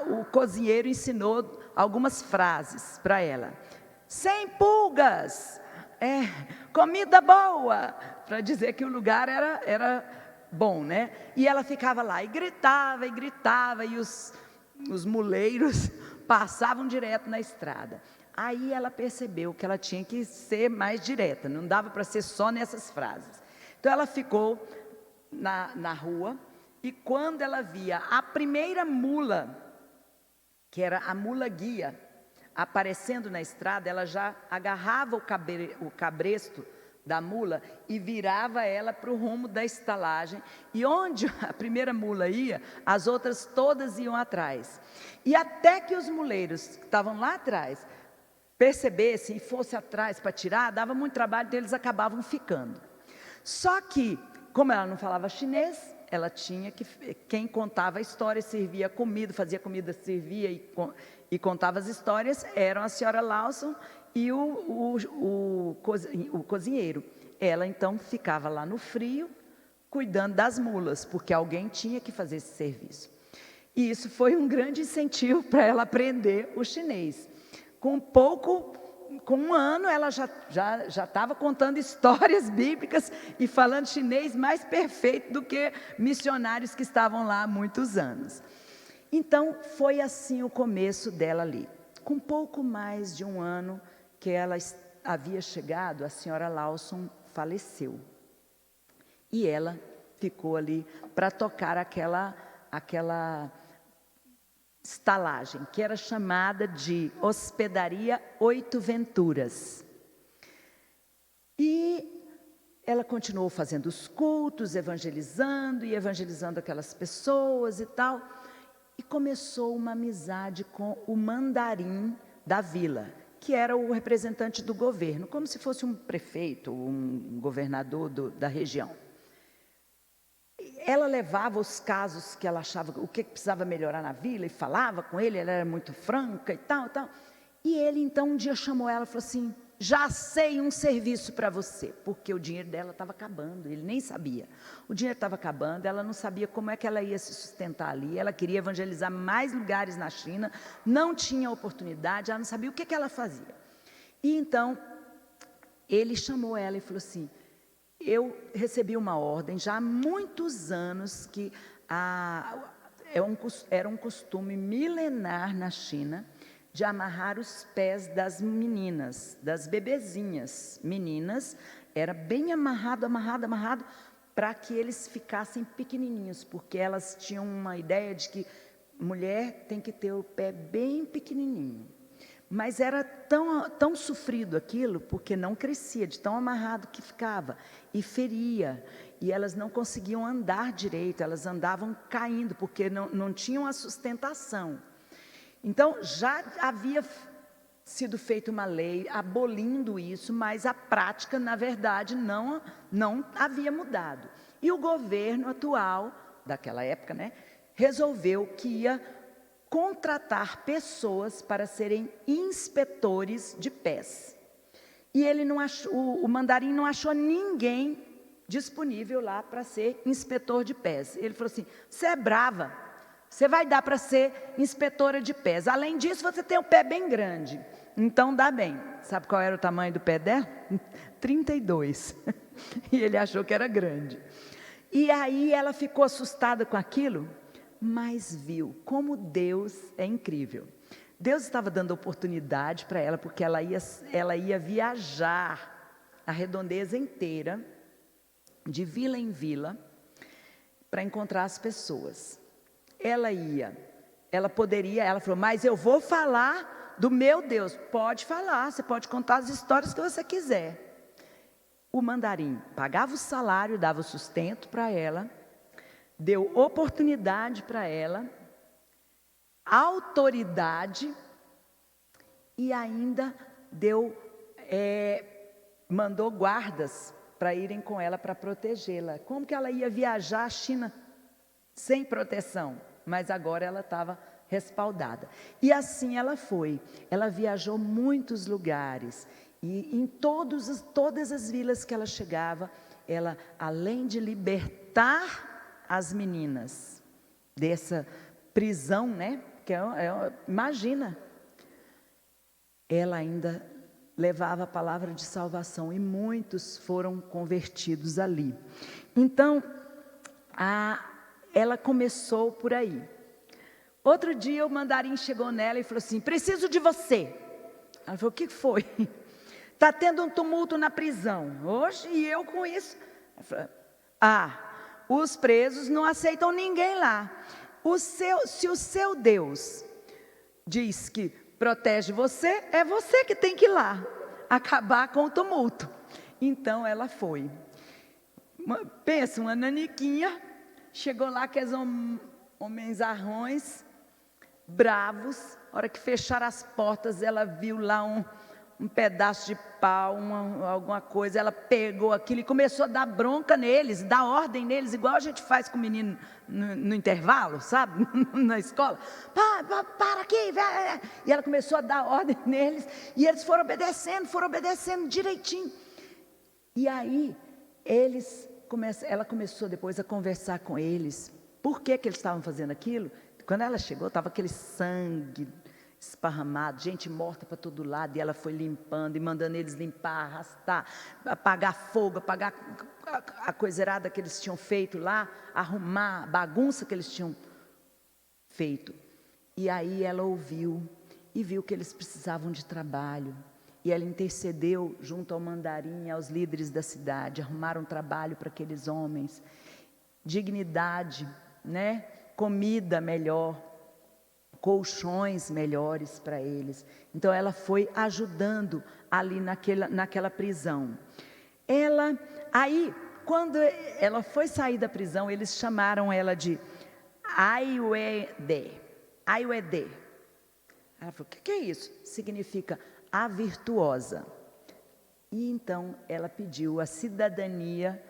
o cozinheiro ensinou algumas frases para ela. Sem pulgas, comida boa, para dizer que o lugar era bom, né? E ela ficava lá e gritava, e os muleiros passavam direto na estrada. Aí ela percebeu que ela tinha que ser mais direta, não dava para ser só nessas frases. Então ela ficou na rua, e quando ela via a primeira mula, que era a mula guia, aparecendo na estrada, ela já agarrava o cabresto da mula e virava ela para o rumo da estalagem, e onde a primeira mula ia, as outras todas iam atrás. E até que os muleiros que estavam lá atrás percebessem e fossem atrás para tirar, dava muito trabalho, então eles acabavam ficando. Só que, como ela não falava chinês, ela tinha que... Quem contava a história, servia comida, fazia comida, servia e contava as histórias, eram a senhora Lawson e o cozinheiro. Ela, então, ficava lá no frio, cuidando das mulas, porque alguém tinha que fazer esse serviço. E isso foi um grande incentivo para ela aprender o chinês. Com um ano, ela já estava contando histórias bíblicas e falando chinês mais perfeito do que missionários que estavam lá há muitos anos. Então, foi assim o começo dela ali. Com pouco mais de um ano que ela havia chegado, a senhora Lawson faleceu. E ela ficou ali para tocar aquela estalagem, que era chamada de Hospedaria Oito Venturas. E ela continuou fazendo os cultos, evangelizando aquelas pessoas e tal. E começou uma amizade com o mandarim da vila, que era o representante do governo, como se fosse um prefeito, um governador da região. Ela levava os casos que ela achava, o que precisava melhorar na vila, e falava com ele, ela era muito franca e tal. E ele, então, um dia chamou ela e falou assim: já sei um serviço para você, porque o dinheiro dela estava acabando, ele nem sabia. O dinheiro estava acabando, ela não sabia como é que ela ia se sustentar ali, ela queria evangelizar mais lugares na China, não tinha oportunidade, ela não sabia o que ela fazia. E então, ele chamou ela e falou assim: eu recebi uma ordem já há muitos anos que era um costume milenar na China de amarrar os pés das meninas, das bebezinhas meninas, era bem amarrado, para que eles ficassem pequenininhos, porque elas tinham uma ideia de que mulher tem que ter o pé bem pequenininho. Mas era tão sofrido aquilo, porque não crescia, de tão amarrado que ficava, e feria, e elas não conseguiam andar direito, elas andavam caindo, porque não tinham a sustentação. Então, já havia sido feita uma lei abolindo isso, mas a prática, na verdade, não havia mudado. E o governo atual, daquela época, né, resolveu que ia contratar pessoas para serem inspetores de pés. E ele não achou, o mandarim não achou ninguém disponível lá para ser inspetor de pés. Ele falou assim: você é brava, você vai dar para ser inspetora de pés. Além disso, você tem o pé bem grande, então dá bem. Sabe qual era o tamanho do pé dela? 32. E ele achou que era grande. E aí ela ficou assustada com aquilo, mas viu como Deus é incrível. Deus estava dando oportunidade para ela, porque ela ia viajar a redondeza inteira, de vila em vila, para encontrar as pessoas. Ela falou: mas eu vou falar do meu Deus. Pode falar, você pode contar as histórias que você quiser. O mandarim pagava o salário, dava o sustento para ela, deu oportunidade para ela, autoridade, e ainda mandou guardas para irem com ela para protegê-la. Como que ela ia viajar à China sem proteção? Mas agora ela estava respaldada. E assim ela foi. Ela viajou muitos lugares. E em todas as vilas que ela chegava, ela, além de libertar as meninas dessa prisão, né? Imagina, ela ainda levava a palavra de salvação, e muitos foram convertidos ali. Então, ela começou por aí. Outro dia o mandarim chegou nela e falou assim: preciso de você. Ela falou: o que foi? Está tendo um tumulto na prisão. Hoje, e eu com isso. Ela falou: os presos não aceitam ninguém lá. Se o seu Deus diz que protege você, é você que tem que ir lá, acabar com o tumulto. Então ela foi. Pensa, uma naniquinha, chegou lá, aqueles homenzarrões, bravos. A hora que fecharam as portas, ela viu lá um pedaço de pau, alguma coisa. Ela pegou aquilo e começou a dar bronca neles, dar ordem neles, igual a gente faz com o menino no intervalo, sabe? Na escola. Para aqui, velho. E ela começou a dar ordem neles, e eles foram obedecendo direitinho. E aí, ela começou depois a conversar com eles. Por que eles estavam fazendo aquilo? Quando ela chegou, estava aquele sangue esparramado, gente morta para todo lado, e ela foi limpando e mandando eles limpar, arrastar, apagar fogo, apagar a coiseirada que eles tinham feito lá, arrumar a bagunça que eles tinham feito. E aí ela ouviu e viu que eles precisavam de trabalho, e ela intercedeu junto ao mandarim, aos líderes da cidade, arrumaram trabalho para aqueles homens, dignidade, né? Comida melhor, colchões melhores para eles. Então ela foi ajudando ali naquela prisão. Aí, quando ela foi sair da prisão, eles chamaram ela de Aiwede. Ela falou: o que é isso? Significa a virtuosa. E então ela pediu a cidadania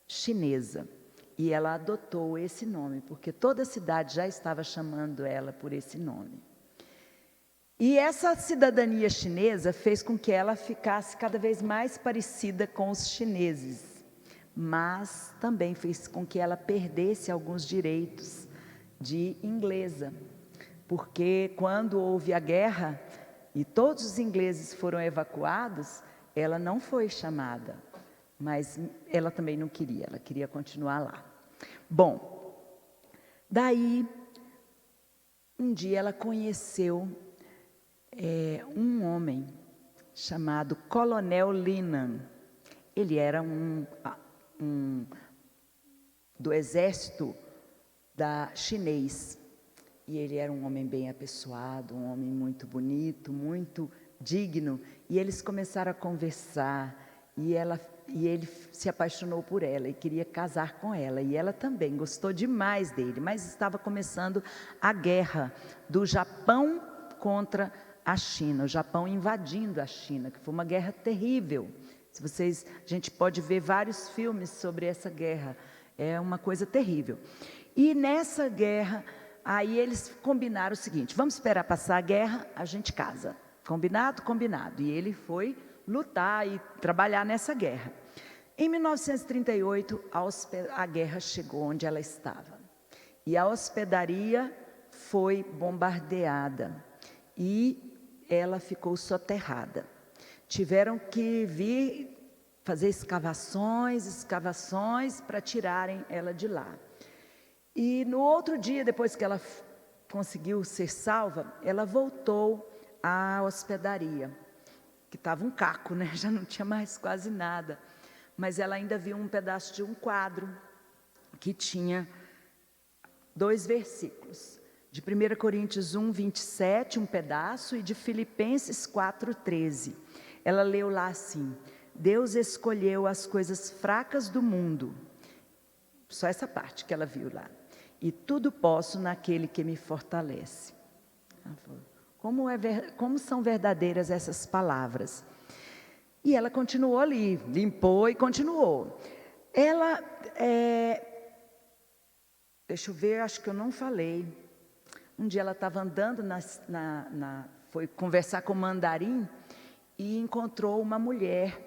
chinesa. E ela adotou esse nome, porque toda a cidade já estava chamando ela por esse nome. E essa cidadania chinesa fez com que ela ficasse cada vez mais parecida com os chineses, mas também fez com que ela perdesse alguns direitos de inglesa, porque quando houve a guerra e todos os ingleses foram evacuados, ela não foi chamada, mas ela também não queria, ela queria continuar lá. Bom, daí, um dia ela conheceu um homem chamado Coronel Linan. Ele era do exército chinês. E ele era um homem bem apessoado, um homem muito bonito, muito digno. E eles começaram a conversar, e ele se apaixonou por ela e queria casar com ela. E ela também gostou demais dele, mas estava começando a guerra do Japão contra a China, o Japão invadindo a China, que foi uma guerra terrível. A gente pode ver vários filmes sobre essa guerra, é uma coisa terrível. E nessa guerra, aí eles combinaram o seguinte: vamos esperar passar a guerra, a gente casa. Combinado? Combinado. E ele foi lutar e trabalhar nessa guerra. Em 1938, a guerra chegou onde ela estava. E a hospedaria foi bombardeada. E ela ficou soterrada. Tiveram que vir fazer escavações para tirarem ela de lá. E no outro dia, depois que ela conseguiu ser salva, ela voltou à hospedaria, que estava um caco, né? Já não tinha mais quase nada. Mas ela ainda viu um pedaço de um quadro que tinha 2 versículos. De 1 Coríntios 1, 27, um pedaço, e de Filipenses 4, 13. Ela leu lá assim: Deus escolheu as coisas fracas do mundo. Só essa parte que ela viu lá. E tudo posso naquele que me fortalece. Ela falou: como são verdadeiras essas palavras? E ela continuou ali, limpou e continuou. Deixa eu ver, acho que eu não falei. Um dia ela estava andando, foi conversar com o mandarim e encontrou uma mulher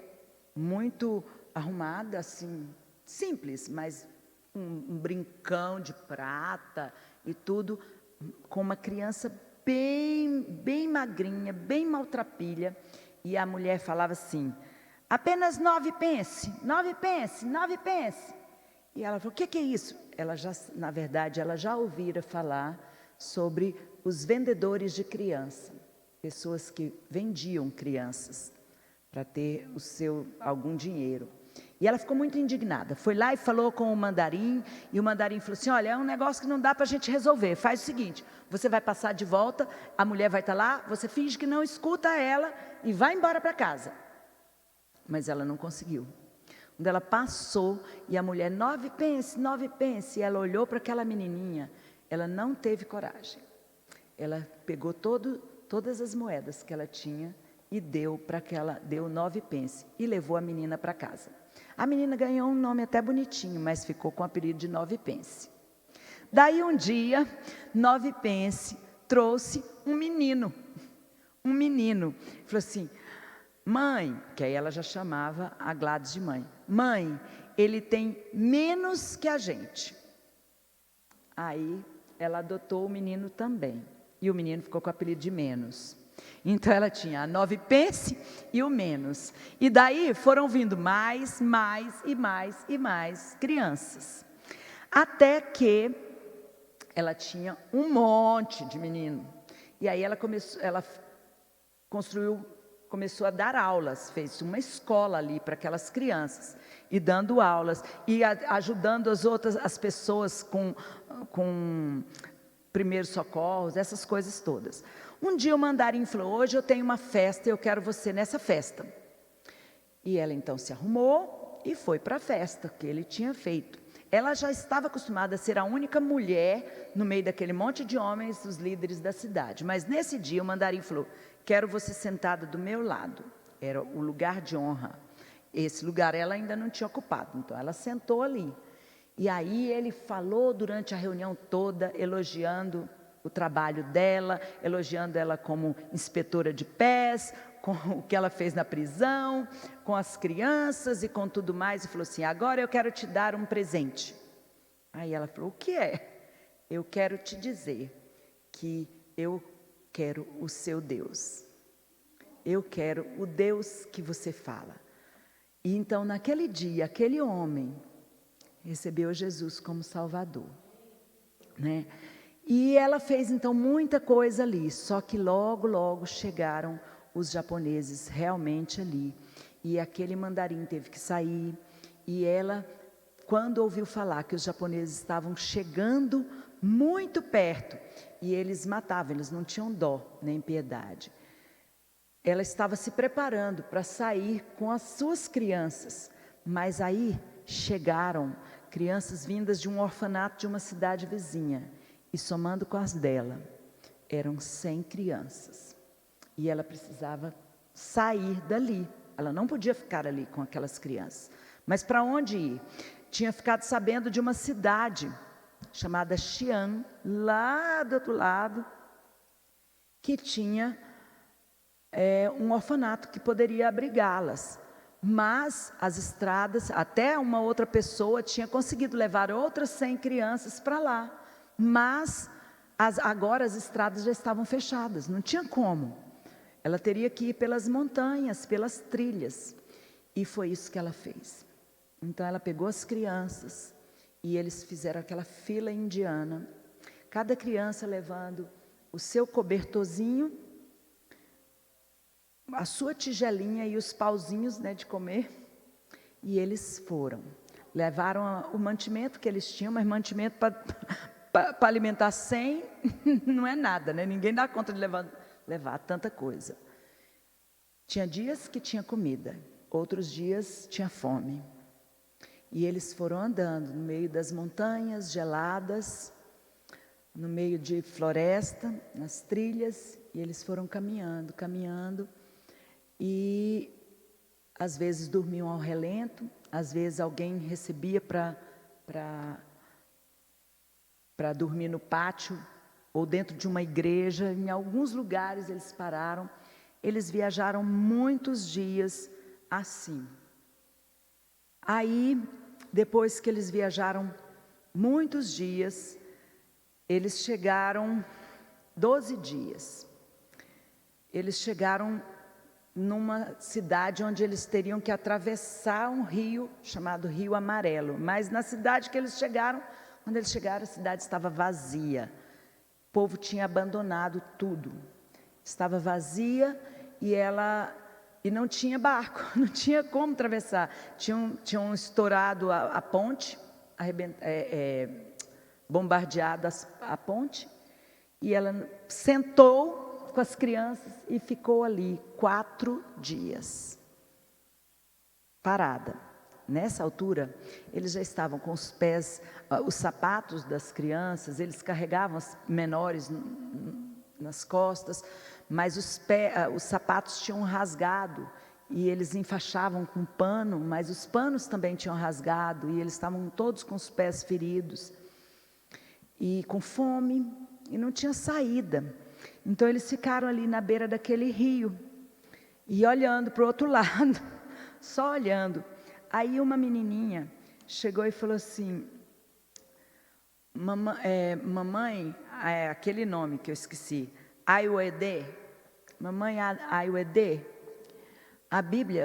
muito arrumada, assim, simples, mas um brincão de prata e tudo, com uma criança bem magrinha, bem maltrapilha. E a mulher falava assim: apenas 9 pence, 9 pence, 9 pence. E ela falou: o que é isso? Na verdade, ela já ouvira falar sobre os vendedores de criança, pessoas que vendiam crianças para ter algum dinheiro. E ela ficou muito indignada, foi lá e falou com o mandarim, e o mandarim falou assim: olha, é um negócio que não dá para a gente resolver, faz o seguinte, você vai passar de volta, a mulher vai estar lá, você finge que não escuta ela e vai embora para casa. Mas ela não conseguiu. Quando ela passou e a mulher: 9 pence, 9 pence, e ela olhou para aquela menininha, ela não teve coragem. Ela pegou todas as moedas que ela tinha e deu 9 pence e levou a menina para casa. A menina ganhou um nome até bonitinho, mas ficou com o apelido de 9 pence. Daí um dia, 9 pence trouxe um menino. Falou assim: mãe, que aí ela já chamava a Gladys de mãe. Mãe, ele tem menos que a gente. Aí ela adotou o menino também. E o menino ficou com o apelido de Menos. Então ela tinha a 9 pence e o Menos. E daí foram vindo mais crianças. Até que ela tinha um monte de menino. E aí ela começou a dar aulas, fez uma escola ali para aquelas crianças, e dando aulas, e ajudando as pessoas com primeiros socorros, essas coisas todas. Um dia o mandarim falou: hoje eu tenho uma festa, eu quero você nessa festa. E ela então se arrumou e foi para a festa que ele tinha feito. Ela já estava acostumada a ser a única mulher no meio daquele monte de homens, os líderes da cidade. Mas nesse dia o mandarim falou: quero você sentada do meu lado. Era o lugar de honra. Esse lugar ela ainda não tinha ocupado, então ela sentou ali. E aí ele falou durante a reunião toda, elogiando o trabalho dela, elogiando ela como inspetora de pés, com o que ela fez na prisão, com as crianças e com tudo mais, e falou assim: agora eu quero te dar um presente. Aí ela falou: o que é? Eu quero te dizer que eu quero o seu Deus. Eu quero o Deus que você fala. E então naquele dia, aquele homem recebeu Jesus como Salvador, né? E ela fez então muita coisa ali, só que logo chegaram os japoneses realmente ali, e aquele mandarim teve que sair, e ela, quando ouviu falar que os japoneses estavam chegando muito perto, e eles matavam, eles não tinham dó nem piedade, ela estava se preparando para sair com as suas crianças, mas aí chegaram crianças vindas de um orfanato de uma cidade vizinha, e somando com as dela, eram 100 crianças. E ela precisava sair dali, ela não podia ficar ali com aquelas crianças. Mas para onde ir? Tinha ficado sabendo de uma cidade chamada Xi'an, lá do outro lado, que tinha um orfanato que poderia abrigá-las. Mas as estradas, até uma outra pessoa tinha conseguido levar outras 100 crianças para lá. Mas agora as estradas já estavam fechadas, não tinha como. Ela teria que ir pelas montanhas, pelas trilhas. E foi isso que ela fez. Então ela pegou as crianças e eles fizeram aquela fila indiana. Cada criança levando o seu cobertorzinho, a sua tigelinha e os pauzinhos, né, de comer. E eles foram. Levaram o mantimento que eles tinham, mas mantimento para alimentar 100 não é nada, né? Ninguém dá conta de levar tanta coisa. Tinha dias que tinha comida, outros dias tinha fome. E eles foram andando no meio das montanhas geladas, no meio de floresta, nas trilhas, e eles foram caminhando, e às vezes dormiam ao relento, às vezes alguém recebia para dormir no pátio ou dentro de uma igreja. Em alguns lugares eles pararam. Eles viajaram muitos dias assim. Aí, depois que eles viajaram muitos dias, eles chegaram 12 dias. Eles chegaram numa cidade onde eles teriam que atravessar um rio chamado Rio Amarelo. Mas na cidade que eles chegaram, quando eles chegaram, a cidade estava vazia. O povo tinha abandonado tudo. Estava vazia e não tinha barco, não tinha como atravessar. Tinham estourado a ponte, bombardeado a ponte, e ela sentou com as crianças e ficou ali 4 dias, parada. Nessa altura, eles já estavam com os pés, os sapatos das crianças, eles carregavam as menores nas costas, mas os sapatos tinham rasgado, e eles enfaixavam com pano, mas os panos também tinham rasgado, e eles estavam todos com os pés feridos, e com fome, e não tinha saída. Então eles ficaram ali na beira daquele rio, e olhando para o outro lado, só olhando. Aí uma menininha chegou e falou assim: mamãe, aquele nome que eu esqueci, Ayuede, mamãe Ayuede,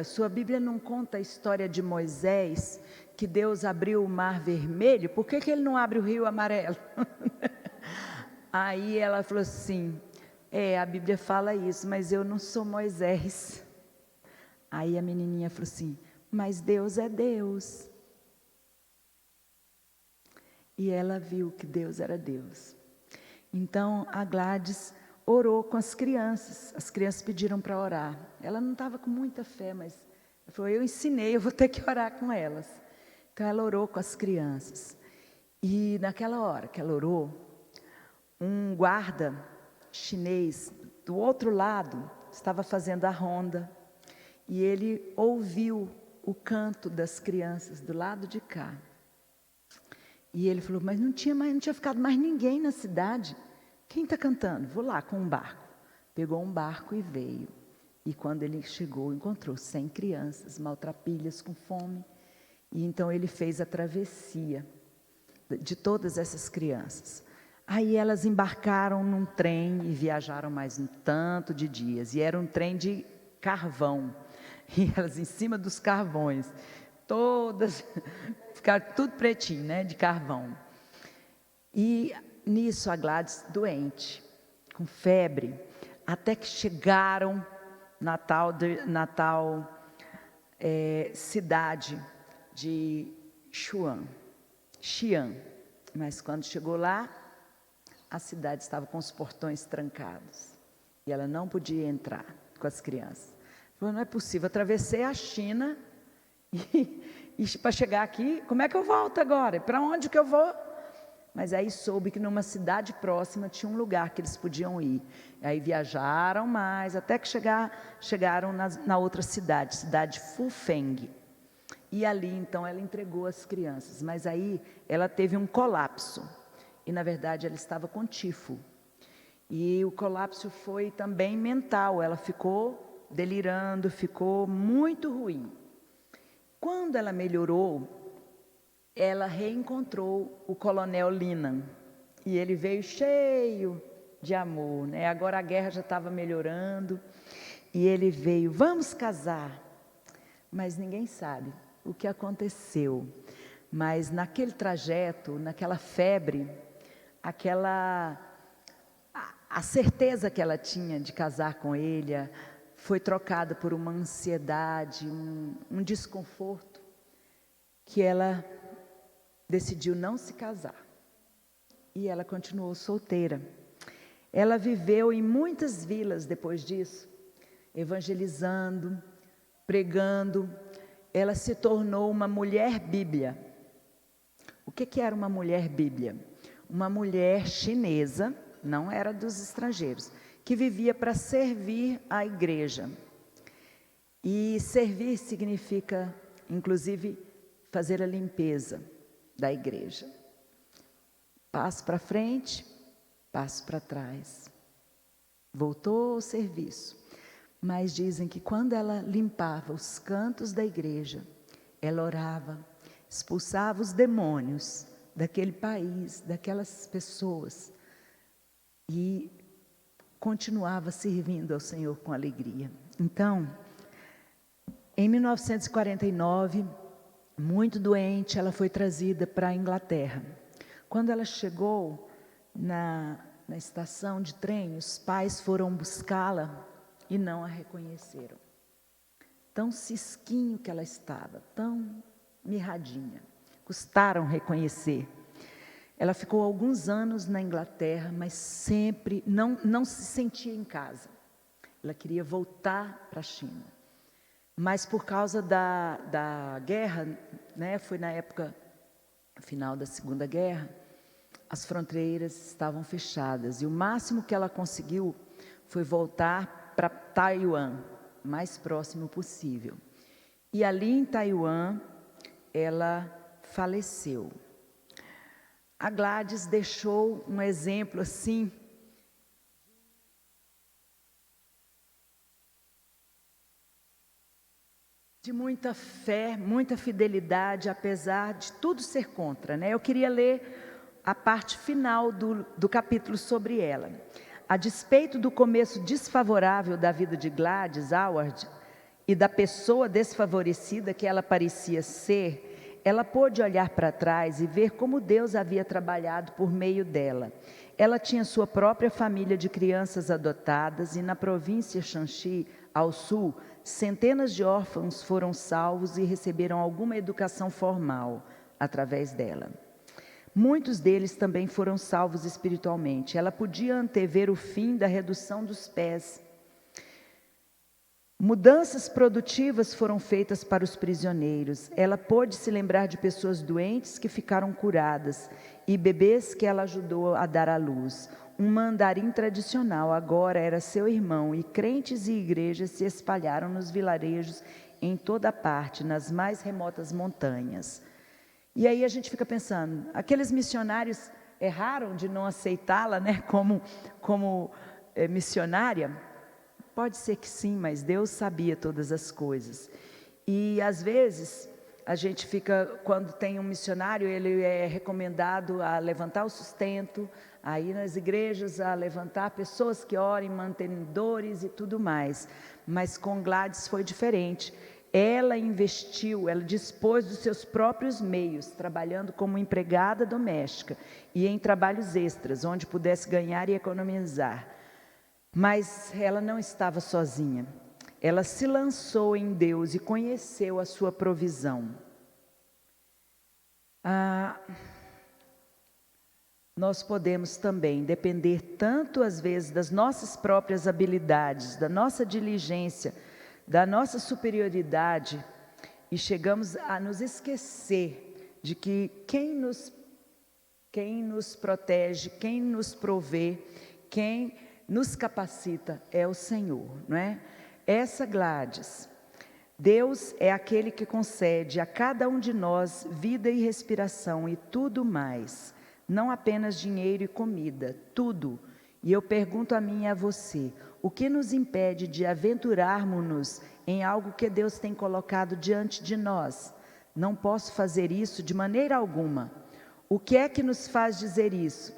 sua Bíblia não conta a história de Moisés, que Deus abriu o mar vermelho, por que ele não abre o rio amarelo? Aí ela falou assim, a Bíblia fala isso, mas eu não sou Moisés. Aí a menininha falou assim, mas Deus é Deus. E ela viu que Deus era Deus. Então a Gladys orou com as crianças pediram para orar. Ela não estava com muita fé, mas ela falou, eu ensinei, eu vou ter que orar com elas. Então ela orou com as crianças. E naquela hora que ela orou, um guarda chinês do outro lado estava fazendo a ronda. E ele ouviu o canto das crianças do lado de cá. E ele falou, mas não tinha ficado mais ninguém na cidade. Quem está cantando? Vou lá com um barco. Pegou um barco e veio. E quando ele chegou, encontrou 100 crianças, maltrapilhas, com fome. E então ele fez a travessia de todas essas crianças. Aí elas embarcaram num trem e viajaram mais um tanto de dias. E era um trem de carvão. E elas em cima dos carvões. Todas, ficaram tudo pretinho, né, de carvão. E nisso a Gladys doente, com febre, até que chegaram na tal cidade de Xi'an. Mas quando chegou lá, a cidade estava com os portões trancados. E ela não podia entrar com as crianças. Falou, não é possível, atravessei a China e para chegar aqui, como é que eu volto agora? Para onde que eu vou? Mas aí soube que numa cidade próxima tinha um lugar que eles podiam ir. Aí viajaram mais, até que chegaram na outra cidade Fufeng. E ali então ela entregou as crianças, mas aí ela teve um colapso. E na verdade ela estava com tifo. E o colapso foi também mental, ela ficou delirando, ficou muito ruim. Quando ela melhorou, ela reencontrou o coronel Linan, e ele veio cheio de amor, né? Agora a guerra já estava melhorando, e ele veio, vamos casar, mas ninguém sabe o que aconteceu, mas naquele trajeto, naquela febre, a certeza que ela tinha de casar com ele, foi trocada por uma ansiedade, um desconforto, que ela decidiu não se casar. E ela continuou solteira. Ela viveu em muitas vilas depois disso, evangelizando, pregando. Ela se tornou uma mulher Bíblia. O que era uma mulher Bíblia? Uma mulher chinesa, não era dos estrangeiros, que vivia para servir a igreja. E servir significa, inclusive, fazer a limpeza da igreja. Passo para frente, passo para trás. Voltou ao serviço. Mas dizem que quando ela limpava os cantos da igreja, ela orava, expulsava os demônios daquele país, daquelas pessoas, e continuava servindo ao Senhor com alegria. Então, em 1949, muito doente, ela foi trazida para a Inglaterra. Quando ela chegou na estação de trem, os pais foram buscá-la e não a reconheceram. Tão cisquinho que ela estava, tão mirradinha. Custaram reconhecer. Ela ficou alguns anos na Inglaterra, mas sempre não se sentia em casa. Ela queria voltar para a China. Mas por causa da guerra, né, foi na época, final da Segunda Guerra, as fronteiras estavam fechadas e o máximo que ela conseguiu foi voltar para Taiwan, mais próximo possível. E ali em Taiwan, ela faleceu. A Gladys deixou um exemplo assim, de muita fé, muita fidelidade, apesar de tudo ser contra, né? Eu queria ler a parte final do capítulo sobre ela. A despeito do começo desfavorável da vida de Gladys Howard e da pessoa desfavorecida que ela parecia ser, ela pôde olhar para trás e ver como Deus havia trabalhado por meio dela. Ela tinha sua própria família de crianças adotadas e na província Shanxi, ao sul, centenas de órfãos foram salvos e receberam alguma educação formal através dela. Muitos deles também foram salvos espiritualmente. Ela podia antever o fim da redução dos pés. Mudanças produtivas foram feitas para os prisioneiros. Ela pôde se lembrar de pessoas doentes que ficaram curadas e bebês que ela ajudou a dar à luz. Um mandarim tradicional agora era seu irmão e crentes e igrejas se espalharam nos vilarejos em toda parte, nas mais remotas montanhas. E aí a gente fica pensando, aqueles missionários erraram de não aceitá-la, né, como missionária? Pode ser que sim, mas Deus sabia todas as coisas. E às vezes a gente fica, quando tem um missionário, ele é recomendado a levantar o sustento, a ir nas igrejas, a levantar pessoas que orem, mantenedores e tudo mais. Mas com Gladys foi diferente. Ela investiu, ela dispôs dos seus próprios meios, trabalhando como empregada doméstica e em trabalhos extras, onde pudesse ganhar e economizar. Mas ela não estava sozinha. Ela se lançou em Deus e conheceu a sua provisão. Nós podemos também depender tanto às vezes das nossas próprias habilidades, da nossa diligência, da nossa superioridade, e chegamos a nos esquecer de que quem nos protege, quem nos provê, quem nos capacita é o Senhor, não é? Essa Gladys, Deus é aquele que concede a cada um de nós vida e respiração e tudo mais, não apenas dinheiro e comida, tudo. E eu pergunto a mim e a você, o que nos impede de aventurarmos-nos em algo que Deus tem colocado diante de nós? Não posso fazer isso de maneira alguma. O que é que nos faz dizer isso?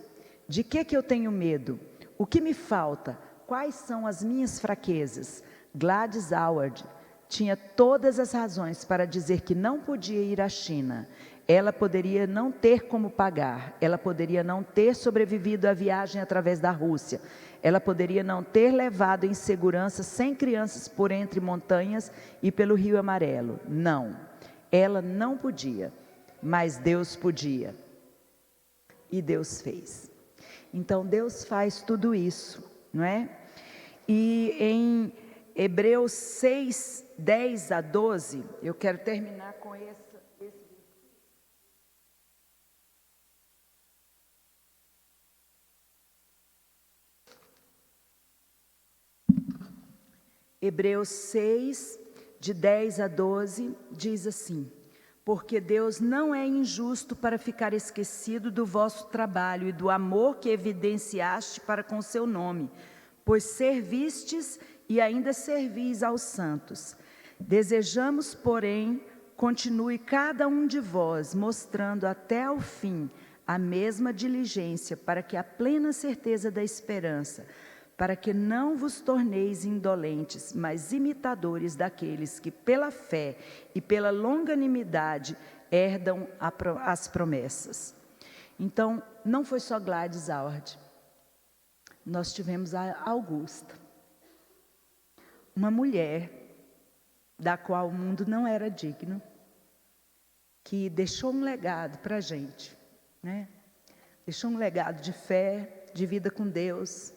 De que eu tenho medo? O que me falta? Quais são as minhas fraquezas? Gladys Howard tinha todas as razões para dizer que não podia ir à China. Ela poderia não ter como pagar, ela poderia não ter sobrevivido à viagem através da Rússia, ela poderia não ter levado em segurança 100 crianças por entre montanhas e pelo Rio Amarelo. Não, ela não podia, mas Deus podia. E Deus fez. Então Deus faz tudo isso, não é? E em Hebreus 6, 10 a 12, eu quero terminar com esse. Hebreus 6, de 10 a 12, diz assim: porque Deus não é injusto para ficar esquecido do vosso trabalho e do amor que evidenciaste para com seu nome, pois servistes e ainda servis aos santos. Desejamos, porém, continue cada um de vós mostrando até ao fim a mesma diligência, para que a plena certeza da esperança, para que não vos torneis indolentes, mas imitadores daqueles que pela fé e pela longanimidade herdam as promessas. Então, não foi só Gladys Howard. Nós tivemos a Augusta, uma mulher da qual o mundo não era digno, que deixou um legado para a gente, né? Deixou um legado de fé, de vida com Deus.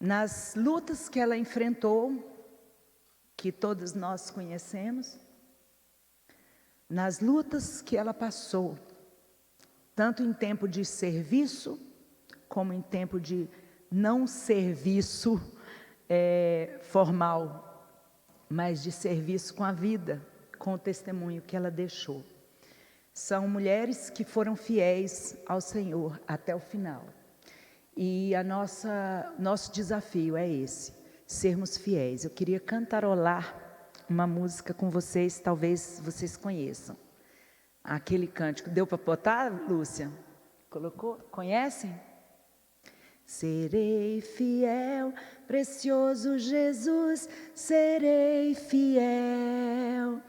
Nas lutas que ela enfrentou, que todos nós conhecemos, nas lutas que ela passou, tanto em tempo de serviço, como em tempo de não serviço formal, mas de serviço com a vida, com o testemunho que ela deixou. São mulheres que foram fiéis ao Senhor até o final. E nosso desafio é esse, sermos fiéis. Eu queria cantarolar uma música com vocês, talvez vocês conheçam. Aquele cântico, deu para botar, Lúcia? Colocou? Conhecem? Serei fiel, precioso Jesus, serei fiel.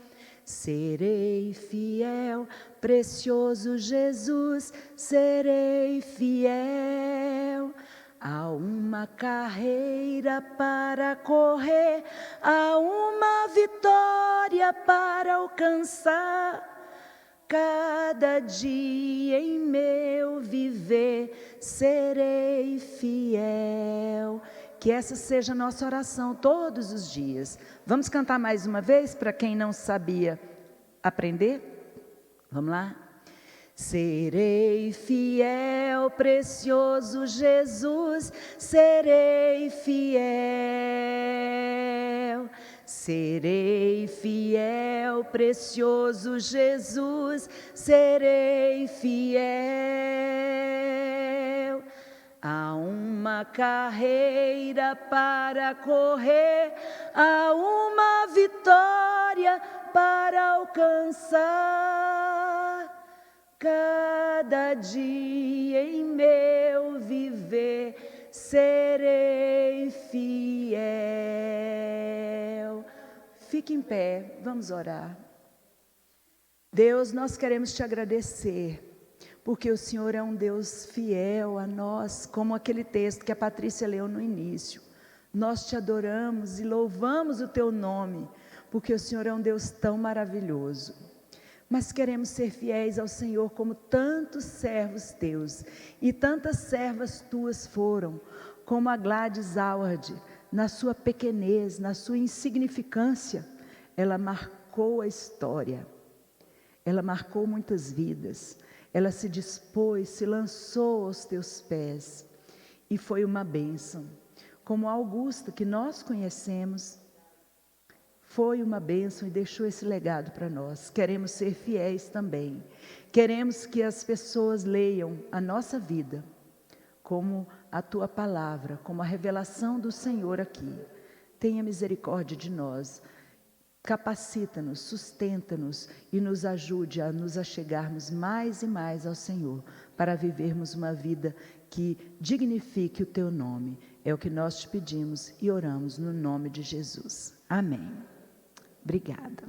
Serei fiel, precioso Jesus, serei fiel. Há uma carreira para correr, há uma vitória para alcançar. Cada dia em meu viver serei fiel. Que essa seja a nossa oração todos os dias. Vamos cantar mais uma vez para quem não sabia aprender? Vamos lá? Serei fiel, precioso Jesus, serei fiel. Serei fiel, precioso Jesus, serei fiel. Há uma carreira para correr, há uma vitória para alcançar. Cada dia em meu viver serei fiel. Fique em pé, vamos orar. Deus, nós queremos te agradecer, porque o Senhor é um Deus fiel a nós, como aquele texto que a Patrícia leu no início. Nós te adoramos e louvamos o teu nome, porque o Senhor é um Deus tão maravilhoso. Mas queremos ser fiéis ao Senhor como tantos servos teus e tantas servas tuas foram, como a Gladys Howard, na sua pequenez, na sua insignificância, ela marcou a história, ela marcou muitas vidas, ela se dispôs, se lançou aos teus pés e foi uma bênção. Como a Augusta, que nós conhecemos, foi uma bênção e deixou esse legado para nós. Queremos ser fiéis também. Queremos que as pessoas leiam a nossa vida como a tua palavra, como a revelação do Senhor aqui. Tenha misericórdia de nós. Capacita-nos, sustenta-nos e nos ajude a nos achegarmos mais e mais ao Senhor, para vivermos uma vida que dignifique o teu nome. É o que nós te pedimos e oramos no nome de Jesus. Amém. Obrigada.